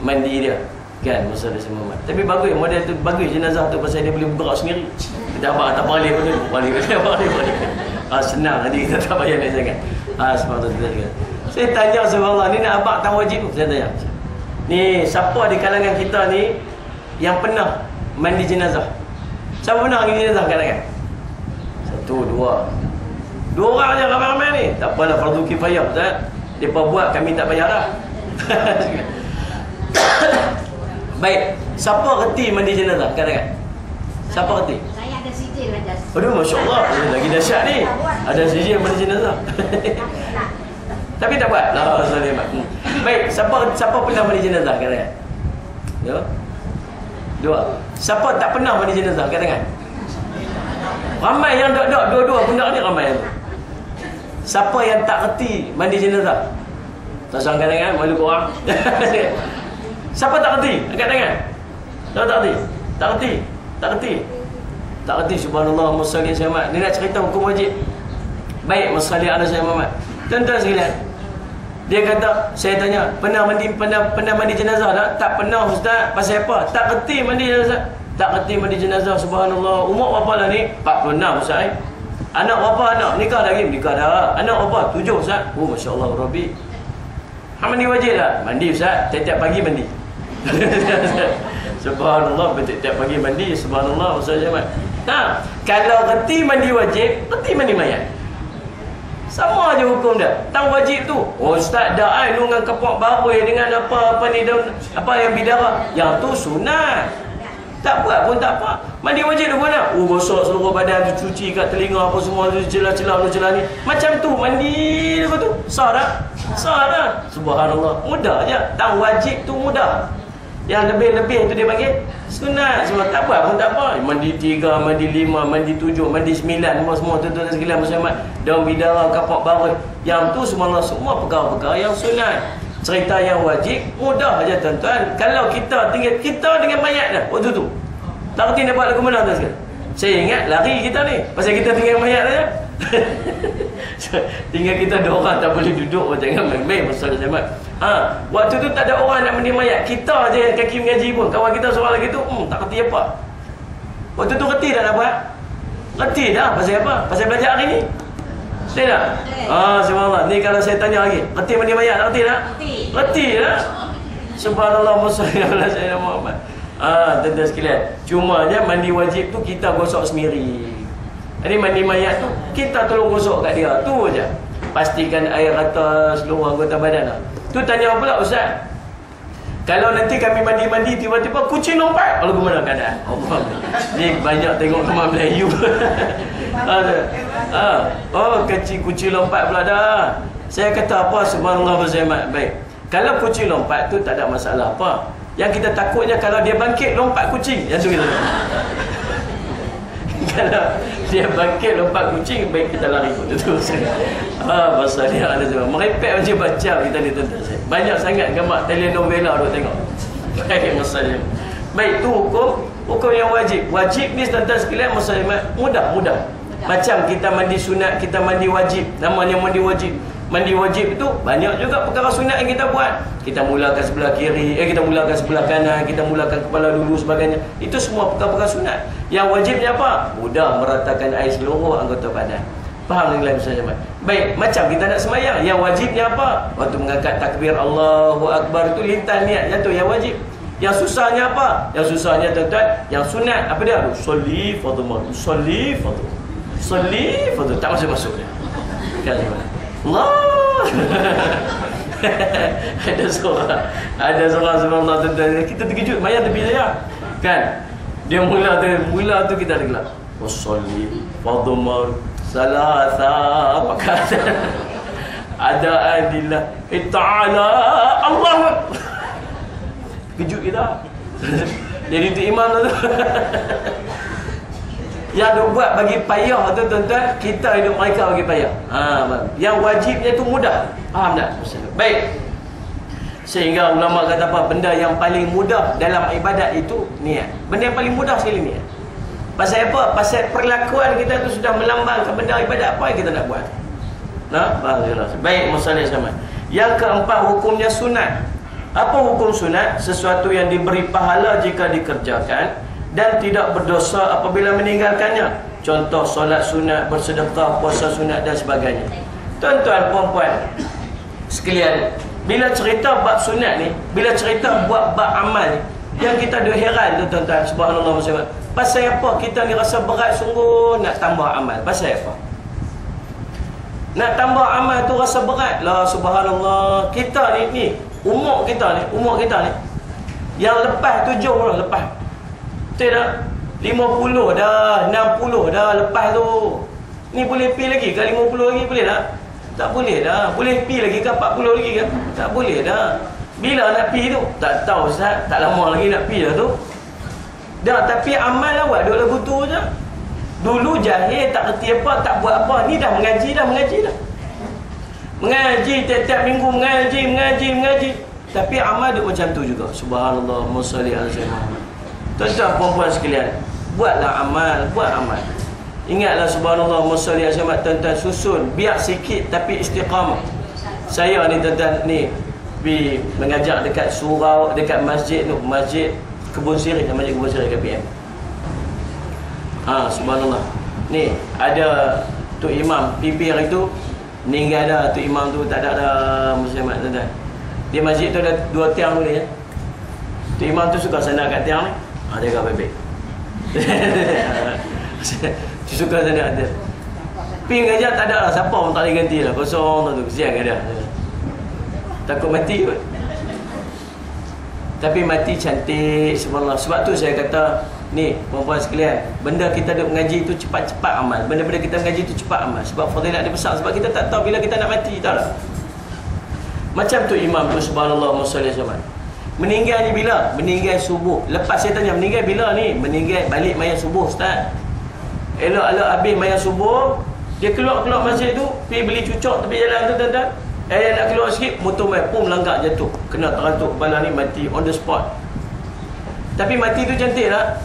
Mandi dia kan masa dia sama Muhammad. Tapi bagus model tu, bagus jenazah tu pasal dia boleh bergerak sendiri. Kita tak balik pun balik. Senang nanti kita tak payah nak sangat. Subhanallah. Saya tanya subhanallah, ni nak abang tahu wajib tu? Saya tanya. Ni siapa di kalangan kita ni yang pernah mandi jenazah? Siapa pernah mandi jenazah kalangan? 1, 2 orang je ramai-ramai ni. Tak apalah, fardu kifayah. Mereka buat, kami tak payah dah. Baik, siapa reti mandi jenazah kadang-kadang? Siapa reti? Saya ada sijil aja. Aduh, Masya Allah, lagi dahsyat ni. Ada sijil mandi jenazah. Tapi tak buat lah. Baik, siapa pernah mandi jenazah kadang-kadang? Ya? 2. Siapa tak pernah mandi jenazah kadang-kadang? Ramai yang tak dua-dua benda ni ramai. Siapa yang tak reti mandi jenazah? Tak sangka dengan malu korang. Siapa tak reti? Angkat tangan. Siapa tak reti? Tak reti. Subhanallah, musalli Muhammad. Ni nak cerita hukum wajib. Baik, musalli ala sayyidina Muhammad. Tuan-tuan sekalian, dia kata, saya tanya, pernah mandi jenazah tak? Tak pernah ustaz. Pasal apa? Tak reti mandi jenazah. Tak reti mandi jenazah, subhanallah. Umur berapa lah ni? 46 ustaz. Anak berapa anak? Nikah lagi? Nikah dah. Anak berapa? 7 ustaz. Oh Masya Allah Rabbi. Mandi wajib tak? Mandi ustaz. Tiap-tiap pagi mandi. Subhanallah, tiap-tiap pagi mandi. Subhanallah, Ustaz Jamal. Nah, kalau reti mandi wajib, reti mandi mayat, sama aja hukum dia. Tang wajib tu. Oh ustaz, dah ai dengan kepok barui dengan apa ni daun apa yang bidara. Yang tu sunat. Tak buat pun tak apa. Mandi wajib tu mana? Oh gosok seluruh badan tu, cuci kat telinga apa semua tu, celah-celah ni. Macam tu mandi apa tu? Sah tak? Sah tak? Subhanallah. Mudah je. Tang wajib tu mudah. Yang lebih-lebih tu dia panggil sunat. Semua tak buat pun tak apa. Mandi 3, mandi 5, mandi 7, mandi 9, semua tuan-tuan sekalian Muslimat. Daun bidara, kapak barut. Yang tu semua perkara-perkara yang sunat. Cerita yang wajib mudah aja tuan-tuan. Kalau kita dengan mayat dah waktu tu. Tak reti nak buat lagu mana tuan sekalian. Saya ingat lari kita ni pasal kita tinggal mayat saja. Tinggal kita 2 orang tak boleh duduk, jangan main-main pasal Muslimat. Waktu tu tak ada orang nak mandi mayat. Kita aja yang kaki mengaji pun. Kawan kita seorang lagi tu tak reti apa. Waktu tu reti dah nak buat. Reti dah pasal apa? Pasal belajar hari ni. Reti tak? Subhanallah. Ni kalau saya tanya lagi, reti mandi mayat tak reti tak? Reti dah. Subhanallah, musallillah sayyidina Muhammad. Tuan-tuan sekalian, cuma je mandi wajib tu kita gosok sendiri. Jadi mandi mayat tu kita tolong gosok kat dia. Tu je. Pastikan air rata seluruh anggota badan lah. Tu tanya pula ustaz, Kalau nanti kami mandi-mandi tiba-tiba kucing lompat, lalu gimana keadaan? Allah. Ni banyak tengok rumah Melayu. Kecil kucing lompat pula dah. Saya kata apa, subhanallah bersemat. Baik. Kalau kucing lompat tu tak ada masalah apa. Yang kita takutnya kalau dia bangkit lompat kucing. Yang tu kita. Kalau dia bangkit lompat kucing, baik kita lari pun tu. Pasal dia ada sebab merepek macam-macam kita ni tuan-tuan saya. Banyak sangat gambar telenovela tu tengok. Baik masalahnya. Baik tu hukum yang wajib. Wajib ni tuan-tuan sekalian masalah mudah. Macam kita mandi sunat, kita mandi wajib. Namanya mandi wajib. Mandi wajib itu banyak juga perkara sunat yang kita buat. Kita mulakan sebelah kiri, kita mulakan sebelah kanan, kita mulakan kepala dulu sebagainya. Itu semua perkara-perkara sunat. Yang wajibnya apa? Mudah meratakan air seluruh anggota badan. Faham dengan misalnya? Baik, macam kita nak semayang, yang wajibnya apa? Waktu mengangkat takbir Allahu Akbar itu lintas niat, yang tu yang wajib. Yang susahnya apa? Yang susahnya tuan-tuan, yang sunat apa dia? Sholli fardhu, sholli fardhu. Sholli fardhu, tak masuk dia. Kan gimana? Allah. Ada seorang subhanallah tuan-tuan, kita terkejut mayat tepi saya. Kan? Dia mula tu kita dengar. Wassalli fadhumar salasa pakatan. Ada adillah ta'ala Allah. Kejut kita. Jadi tu imam tu. Yang dia buat bagi payah tu tuan-tuan, kita hidup mereka bagi payah. Yang wajibnya tu mudah. Faham tak? Baik. Sehingga ulama kata apa? Benda yang paling mudah dalam ibadat itu niat. Benda yang paling mudah sekali niat. Pasal apa? Pasal perlakuan kita tu sudah melambangkan benda ibadat apa yang kita nak buat. Baik, masalah sama. Yang keempat, hukumnya sunat. Apa hukum sunat? Sesuatu yang diberi pahala jika dikerjakan dan tidak berdosa apabila meninggalkannya. Contoh solat sunat, bersedekah, puasa sunat dan sebagainya. Tuan-tuan, puan-puan sekalian, bila cerita bab sunat ni, bila cerita buat bab amal ni, yang kita ada heran tu tuan-tuan, subhanallah masyaallah. Pasal apa kita ni rasa berat sungguh nak tambah amal? Pasal apa? Nak tambah amal tu rasa berat lah, subhanallah. Kita ni umur kita ni yang lepas 7 lah, lepas betul tak? 50 dah, 60 dah lepas tu. Ni boleh pi lagi ke 50 lagi boleh tak? Tak boleh dah. Boleh pi lagi ke 40 lagi ke? Tak boleh dah. Bila nak pi tu? Tak tahu Ustaz, tak lama lagi nak pi dah tu. Dah, tapi amal awak duk lagu tu je. Dulu jahil tak reti apa, tak buat apa. Ni dah mengaji dah. Mengaji tiap-tiap minggu mengaji. Tapi amal duk macam tu juga. Subhanallah, sholli ala sayyidina. Tuan-tuan puan-puan sekalian, buatlah amal, buat amal. Ingatlah subhanallah, sholli ala sayyidina. Tuan-tuan susun, biar sikit tapi istiqamah. Saya ni tuan-tuan ni pergi mengajar dekat surau, dekat masjid tu, masjid Kebun Sirih, masjid Kebun Sirih KPM. Subhanallah. Ni ada Tok Imam pipi hari tu meninggal dah. Tok Imam tu tak ada dah muslimat tuan-tuan. Dia masjid tu ada 2 tiang boleh ya. Tok Imam tu suka sana kat tiang ni. Dia kata baik. Suka sana ada. Ping aja tak ada lah, siapa pun tak boleh ganti lah. Kosong tu, kesian ke dia. Takut mati kot. Tapi mati cantik, subhanallah. Sebab tu saya kata, ni puan-puan sekalian, benda kita duk mengaji tu cepat-cepat amal. Benda-benda kita mengaji tu cepat amal. Sebab fadilat dia besar. Sebab kita tak tahu bila kita nak mati, tahu tak? Macam tu imam tu, subhanallah, masalah zaman. Meninggal ni bila? Meninggal subuh. Lepas saya tanya, meninggal bila ni? Meninggal balik mayat subuh, Ustaz. Elok-elok habis mayat subuh, dia keluar masjid tu, pergi beli cucuk tepi jalan tu tuan-tuan. Nak keluar sikit, motor mai pum langgar jatuh. Kena terantuk kepala ni, mati on the spot. Tapi mati tu cantik tak?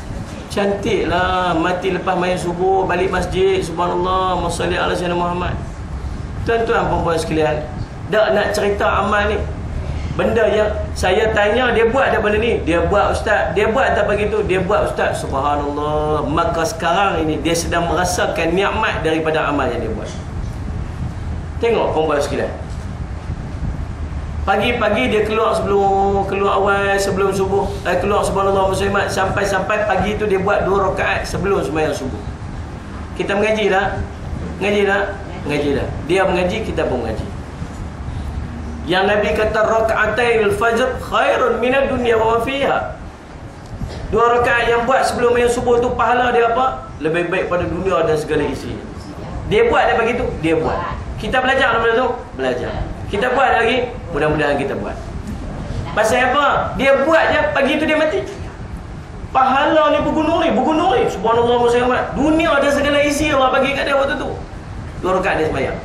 Cantik lah. Mati lepas mayat subuh, balik masjid, subhanallah, sholli ala sayyidina Muhammad. Tuan-tuan puan-puan sekalian, dak nak cerita amal ni, benda yang saya tanya, dia buat tak benda ni? Dia buat Ustaz. Dia buat tak begitu? Dia buat Ustaz. Subhanallah. Maka sekarang ini dia sedang merasakan nikmat daripada amal yang dia buat. Tengok puan-puan sekalian, pagi-pagi dia keluar sebelum subuh, keluar subhanallah muslimat, sampai pagi tu dia buat 2 rakaat sebelum sembahyang subuh. Kita mengaji dah. Dia mengaji, kita pun mengaji. Yang Nabi kata raka'atain al-fajr khairun minad dunya wa ma fiha. 2 rakaat yang buat sebelum sembahyang subuh tu pahala dia apa? Lebih baik pada dunia dan segala isinya. Dia buat dia begitu, dia buat. Kita belajar benda tu, belajar. Kita buat lagi, mudah-mudahan kita buat. Pasal apa? Dia buat je, pagi tu dia mati. Pahala ni bergunung ni. Subhanallah Muhammad. Dunia ada segala isi Allah bagi kat dia waktu tu. 2 rakaat dia sembahyang.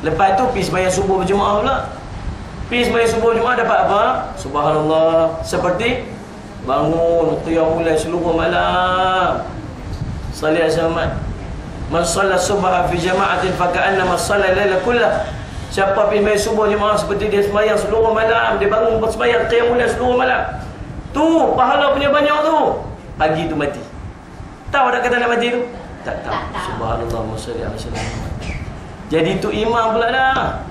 Lepas tu pergi sembahyang subuh berjemaah pula. Pergi sembahyang subuh berjemaah dapat apa? Subhanallah. Seperti bangun qiyam mulai seluruh malam. Salih Muhammad. Man shalla subha fi jama'atin fa ka'annama shalla laila kullah. Siapa pergi sembahyang subuh jemaah seperti dia sembahyang seluruh malam, dia bangun bersembahyang qiyam mulai seluruh malam. Tu pahala punya banyak tu. Pagi tu mati. Tahu tak kata nak mati tu? Tak tahu. Subhanallah Muhammad. Jadi tu imam pula dah.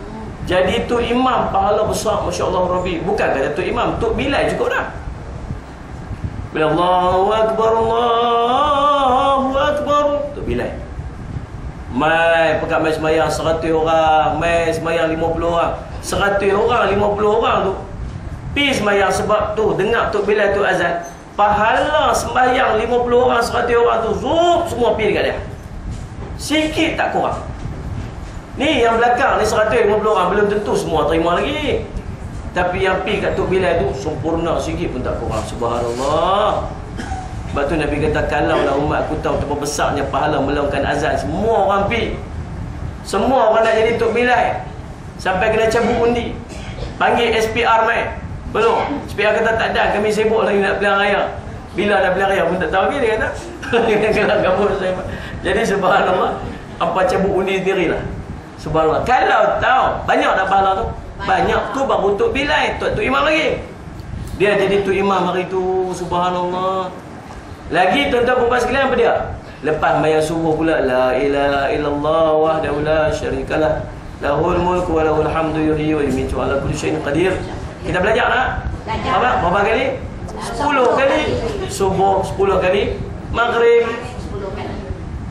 Jadi tu imam pahala besar, masya-Allah Rabbi. Bukan kata tu imam, tu Bilal cukup dah. Bila Allahu Akbar, tu Bilal. Mai pekat mai sembahyang 100 orang, mai sembahyang 50 orang. 100 orang, 50 orang tu pergi sembahyang sebab tu dengar tu Bilal tu azan. Pahala sembahyang 50 orang, 100 orang tu semua pergi dekat dia. Sikit tak kurang. Ni yang belakang ni 150 orang belum tentu semua terima lagi. Tapi yang pergi kat tu Bilal tu sempurna sikit pun tak kurang. Subhanallah. Sebab tu Nabi kata, kalaulah umat aku tahu betapa besarnya pahala melakukan azan, semua orang pergi. Semua orang nak jadi Tok Bilal. Sampai kena cabut undi. Panggil SPR mai. Belum. SPR kata tak ada, kami sibuk lagi nak pilihan raya. Bila dah pilihan raya pun tak tahu lagi dia kata. Dia kena kabur saya. Jadi subhanallah, apa cabut undi sendirilah. Subhanallah. Kalau tahu banyak tak pahala tu? Banyak tu baru Tok Bilal, Tok Imam lagi. Dia jadi Tok Imam hari tu, subhanallah. Lagi tuan-tuan puan sekalian apa dia? Lepas sembahyang subuh pula, la ilaha illallah wahdahu la syarikalah, lahul mulku wa lahul hamdu yuhyi wa yumiitu ala kulli syai'in qadir. Kita belajar tak? Berapa kali? 10 kali. Subuh 10 kali, maghrib 10 kali.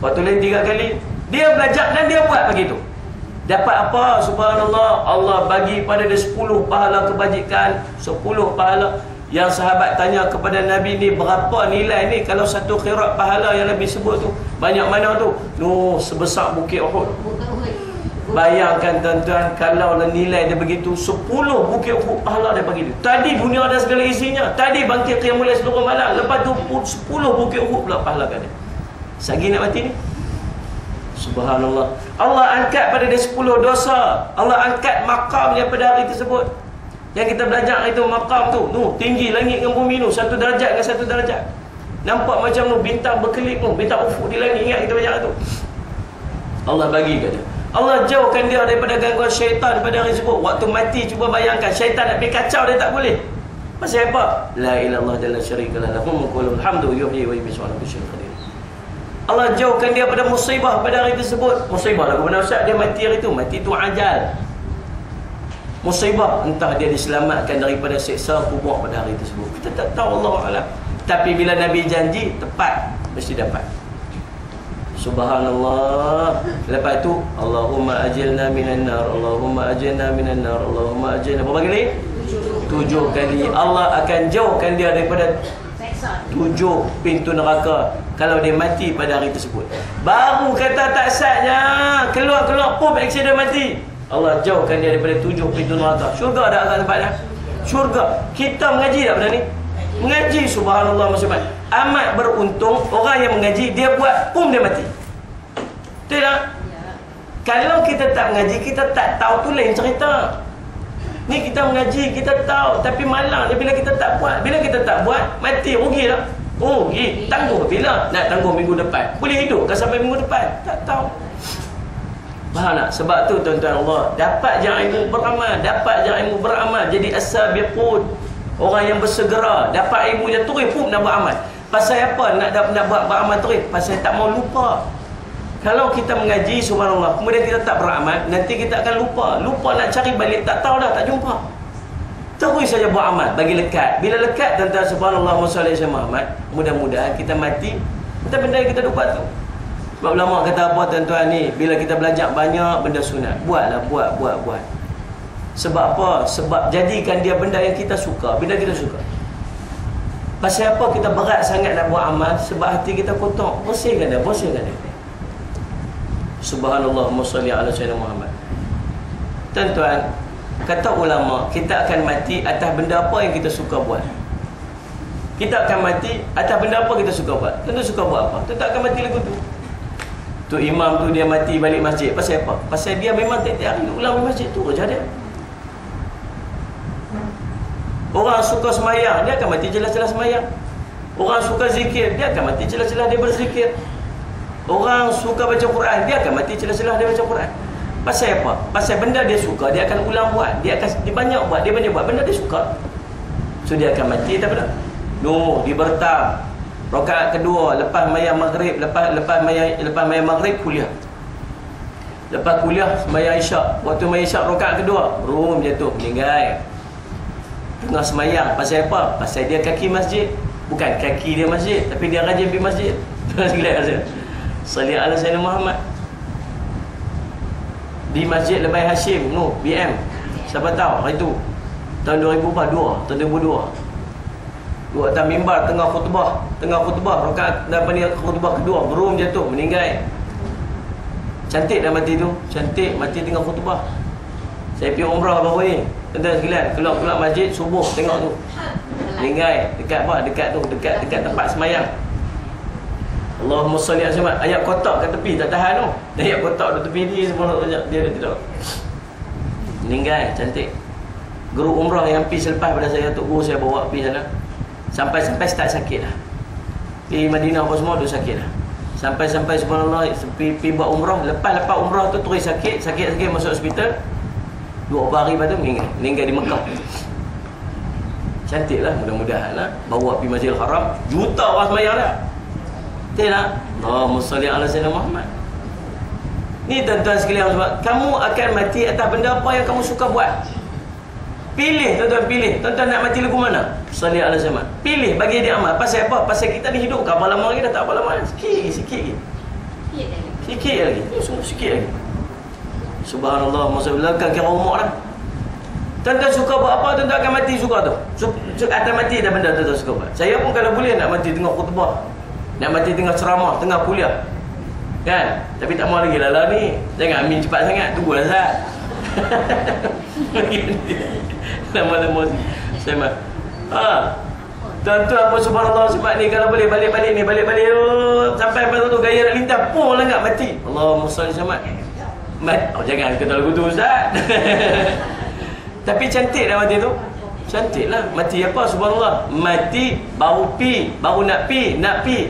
waktu lain 3 kali. Dia belajar dan dia buat begitu. Dapat apa? Subhanallah, Allah bagi pada dia 10 pahala kebajikan, 10 pahala. Yang sahabat tanya kepada Nabi ni, berapa nilai ni kalau satu khairat pahala yang Nabi sebut tu? Banyak mana tu? Sebesar bukit Uhud. Bayangkan tuan-tuan, kalau nilai dia begitu, 10 bukit Uhud pahala dia bagi dia. Tadi dunia ada segala isinya. Tadi bangkit qiyam mulai seluruh malam. Lepas tu 10 bukit Uhud pula pahala kan dia. Sagi nak mati ni? Subhanallah. Allah angkat pada dia 10 dosa. Allah angkat makamnya pada hari tersebut. Yang kita belajar itu makam tu, tinggi langit dengan bumi tu, 1 darjat dengan 1 darjat. Nampak macam bintang berkelip bintang ufuk di langit. Ingat kita belajar tu. Allah bagi kat dia. Allah jauhkan dia daripada gangguan syaitan pada hari tersebut. Waktu mati cuba bayangkan, syaitan nak pergi kacau dia tak boleh. Pasal apa? La ilaha illallah la syarikalah lahul mulku wa lahul hamdu yuhyi wa yumiitu ala kulli syai'in qadir. Allah jauhkan dia pada musibah pada hari tersebut. Musibah lagu mana Ustaz? Dia mati hari tu, mati tu ajal. Musibah, entah dia diselamatkan daripada siksa kubur pada hari tersebut. Kita tak tahu, Allah Alam. Tapi bila Nabi janji, tepat, mesti dapat. Subhanallah. Lepas tu, Allahumma ajilna minan nar, Allahumma ajilna minan nar, Allahumma ajilna. Berapa kali? 7 kali. Allah akan jauhkan dia daripada 7 pintu neraka kalau dia mati pada hari tersebut. Baru kata tak sahnya, keluar-keluar pun aksiden mati. Allah jauhkan dia daripada 7 pintu neraka. Syurga ada akan tempat dah. Syurga. Kita mengaji tak benda ni? Mengaji, subhanallah Muhammad. Amat beruntung orang yang mengaji, dia buat pun dia mati. Betul tak? Kalau kita tak mengaji, kita tak tahu, tu lain cerita. Ni kita mengaji, kita tahu, tapi malang dia bila kita tak buat. Bila kita tak buat, mati, rugi tak? Rugi. Tangguh bila? Nak tangguh minggu depan. Boleh hidup ke sampai minggu depan? Tak tahu. Faham tak? Sebab tu tuan-tuan Allah, dapat je ilmu beramal, dapat je ilmu beramal, jadi as-sabiqun, orang yang bersegera, dapat ilmu yang terus pun nak beramal. Pasal apa nak buat beramal terus? Pasal tak mau lupa. Kalau kita mengaji subhanallah, kemudian kita tak beramal, nanti kita akan lupa. Lupa nak cari balik, tak tahu dah, tak jumpa. Terus saja buat amal bagi lekat. Bila lekat tuan-tuan subhanallah Muhammad, mudah-mudahan kita mati, benda yang kita dapat tu. Sebab ulama kata apa tuan-tuan ni, bila kita belajar banyak benda sunat, buatlah, buat. Sebab apa? Sebab jadikan dia benda yang kita suka, benda kita suka. Pasal apa kita berat sangat nak buat amal? Sebab hati kita kotor. Bersihkan dia, bersihkan dia. Subhanallah, salli ala sayyidina Muhammad. Tuan-tuan, kata ulama, kita akan mati atas benda apa yang kita suka buat. Kita akan mati atas benda apa kita suka buat. Tuan-tuan suka buat apa? Tuan-tuan akan mati lagu tu. Tu imam tu dia mati balik masjid. Pasal apa? Pasal dia memang tiap-tiap hari ulang di masjid tu kerja dia. Orang suka semayang, dia akan mati jelas-jelas semayang. Orang suka zikir, dia akan mati jelas-jelas dia berzikir. Orang suka baca Quran, dia akan mati jelas-jelas dia baca Quran. Pasal apa? Pasal benda dia suka, dia akan ulang buat. Dia banyak buat benda dia suka. So dia akan mati tak apa? No, di bertam. Rakaat kedua lepas mayang maghrib, lepas mayang maghrib kuliah. Lepas kuliah sembahyang isyak. Waktu mayang isyak rakaat kedua, rum jatuh meninggal. Tengah semayang. Pasal apa? Pasal dia kaki masjid. Bukan kaki dia masjid, tapi dia rajin pergi masjid. Salli ala sayyidina Muhammad. Di Masjid Lebay Hashim, BM. Siapa tahu hari tu? Tahun 2002, tahun 2002. Dua atas mimbar tengah khutbah, rakaat dapat ni khutbah kedua, berum jatuh meninggal. Cantik dah mati tu, cantik mati tengah khutbah. Saya pergi umrah baru ni. Tuan-tuan sekalian, keluar masjid subuh tengok tu. Meninggal dekat apa? Dekat tempat semayang. Allahumma salli ala Muhammad. Ayat kotak kat tepi tak tahan tu. Ayat kotak kat tepi ni semua dia tidak. Meninggal cantik. Guru umrah yang pergi selepas pada saya, tok guru saya bawa pergi sana. Sampai start sakit dah. Di Madinah apa semua tu sakit dah. Sampai subhanallah pergi buat umrah, lepas umrah tu terus sakit masuk hospital. 2 hari lepas tu meninggal di Mekah. Cantiklah, mudah-mudahan lah bawa pergi Masjidil Haram, juta orang sembahyang dah. Betul tak? Allahumma salli ala sayyidina Muhammad. Ni tuan-tuan sekalian, sebab kamu akan mati atas benda apa yang kamu suka buat. Pilih tuan-tuan, pilih. Tuan-tuan nak mati lagu mana? Salli ala sayyidina Muhammad. Pilih bagi dia amal. Pasal apa? Pasal kita ni hidup berapa lama lagi dah tak apa lama. Sikit lagi. Sikit lagi. Subhanallah, masa belakang kira umur dah. Tuan-tuan suka buat apa, tuan-tuan akan mati suka tu. Atas mati dah benda tuan-tuan suka buat. Saya pun kalau boleh nak mati tengah khutbah, nak mati tengah ceramah, tengah kuliah, kan? Tapi tak mau lagi lala ni. Jangan amin cepat sangat, tunggulah Zat. Lama-lama saya mah. Tuan-tuan pun subhanallah, sebab ni kalau boleh balik-balik ni, balik-balik sampai lepas tu gaya nak lintah pun lah enggak mati. Allahumma salli Muhammad. Jangan kata lagu tu Ustaz. Tapi cantik dah mati tu. Cantik lah. Mati apa? Subhanallah. Mati baru nak pi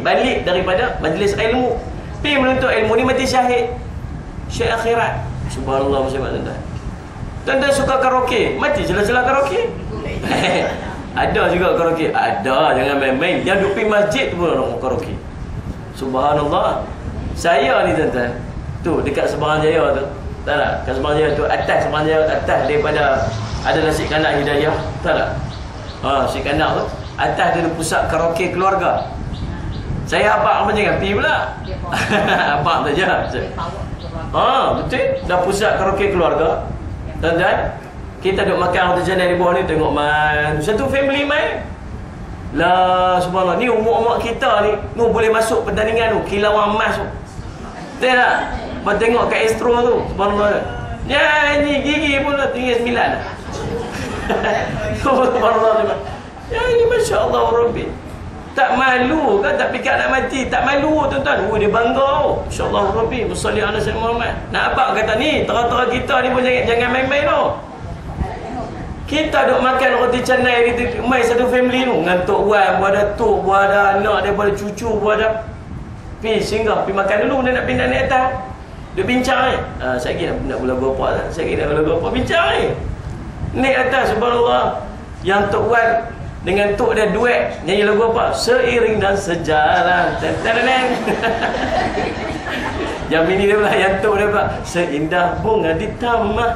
balik daripada majlis ilmu. Pi menuntut ilmu ni mati syahid. Syahid akhirat. Subhanallah, tuan-tuan. Tuan-tuan suka karaoke, mati jelas-jelas karaoke. Ada juga karaoke. Ada, jangan main-main. Yang duk pi masjid tu pun nak karaoke. Subhanallah. Saya ni tuan-tuan, tu dekat Seberang Jaya tu, tak tak? Kat Seberang Jaya tu, Seberang Jaya atas daripada ada nasi kanak Hidayah, tak tak? Nasi kanak tu atas dia ada pusat karaoke keluarga. Saya abang jangan pergi pula. Abang saja. Betul. Dah pusat karaoke keluarga. Tuan-tuan, kita duduk makan hotel channel di bawah ni, tengok main satu family main. Lah subhanallah, ni umur-umur kita ni boleh masuk pertandingan tu, kilauan emas tu. Betul tak? Lepas tengok kat Astro tu, subhanallah. Ya, ni gigi pun dah tinggal 9 dah. Subhanallah. Ya, ini Masya Allah Rabbi. Tak malu kan? Tak fikir nak mati. Tak malu tuan-tuan. Dia bangga. Masya Allah Rabbi. Musalli ala sayyidina Muhammad. Nak apa kata ni? Tera-tera kita ni pun jangan main-main tu. Kita duk makan roti canai ni, mai satu family tu. Ngantuk Wan, buat datuk, buat ada anak daripada cucu, buat ada. Pergi singgah, pergi makan dulu. Dia nak pindah naik atas. Dia bincang ni. Saya kira nak bola gopak lah. Saya kira nak bola gopak. Bincang ni. Naik atas, subhanallah. Yang Tok Wan dengan Tok dia duet. Nyanyi lagu apa? Seiring dan sejalan. Teng-teng-teng. Yang ini dia pula, yang Tok dia pula. Seindah bunga di taman.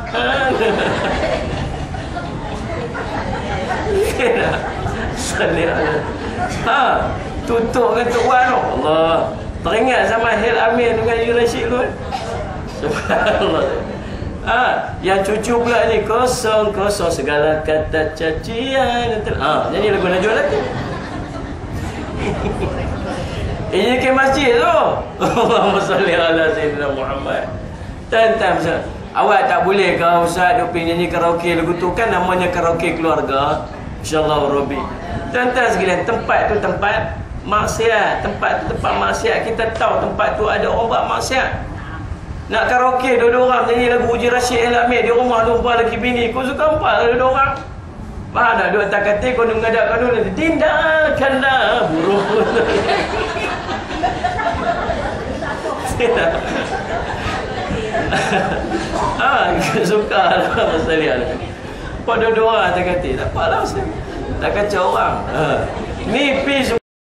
Tutup dengan Tok Wan tu. Allah. Teringat sama Hil Amin dengan Yu Rashid tu. Subhanallah. Yang cucu pula ni kosong segala kata cacian. Nyanyi lagu Najwa lagi. Ini ke masjid tu. Allahumma salli ala sayyidina Muhammad. Tan-tan awak tak boleh kau Ustaz duk pergi nyanyi karaoke lagu tu, kan namanya karaoke keluarga. InsyaAllah Rabbi. Tan-tan sekalian, tempat tu tempat maksiat. Tempat tu tempat maksiat. Kita tahu tempat tu ada orang buat maksiat. Nak karaoke dua-dua orang nyanyi lagu Uji Rashid El Amir di rumah lupa lagi bini. Kau suka apa dua-dua orang? Faham tak? Dua tak kata kau mengadap kau nanti tindakanlah buruk. Suka lah pasal dia. Pada dua orang tak kata tak apalah, tak kacau orang. Ni pi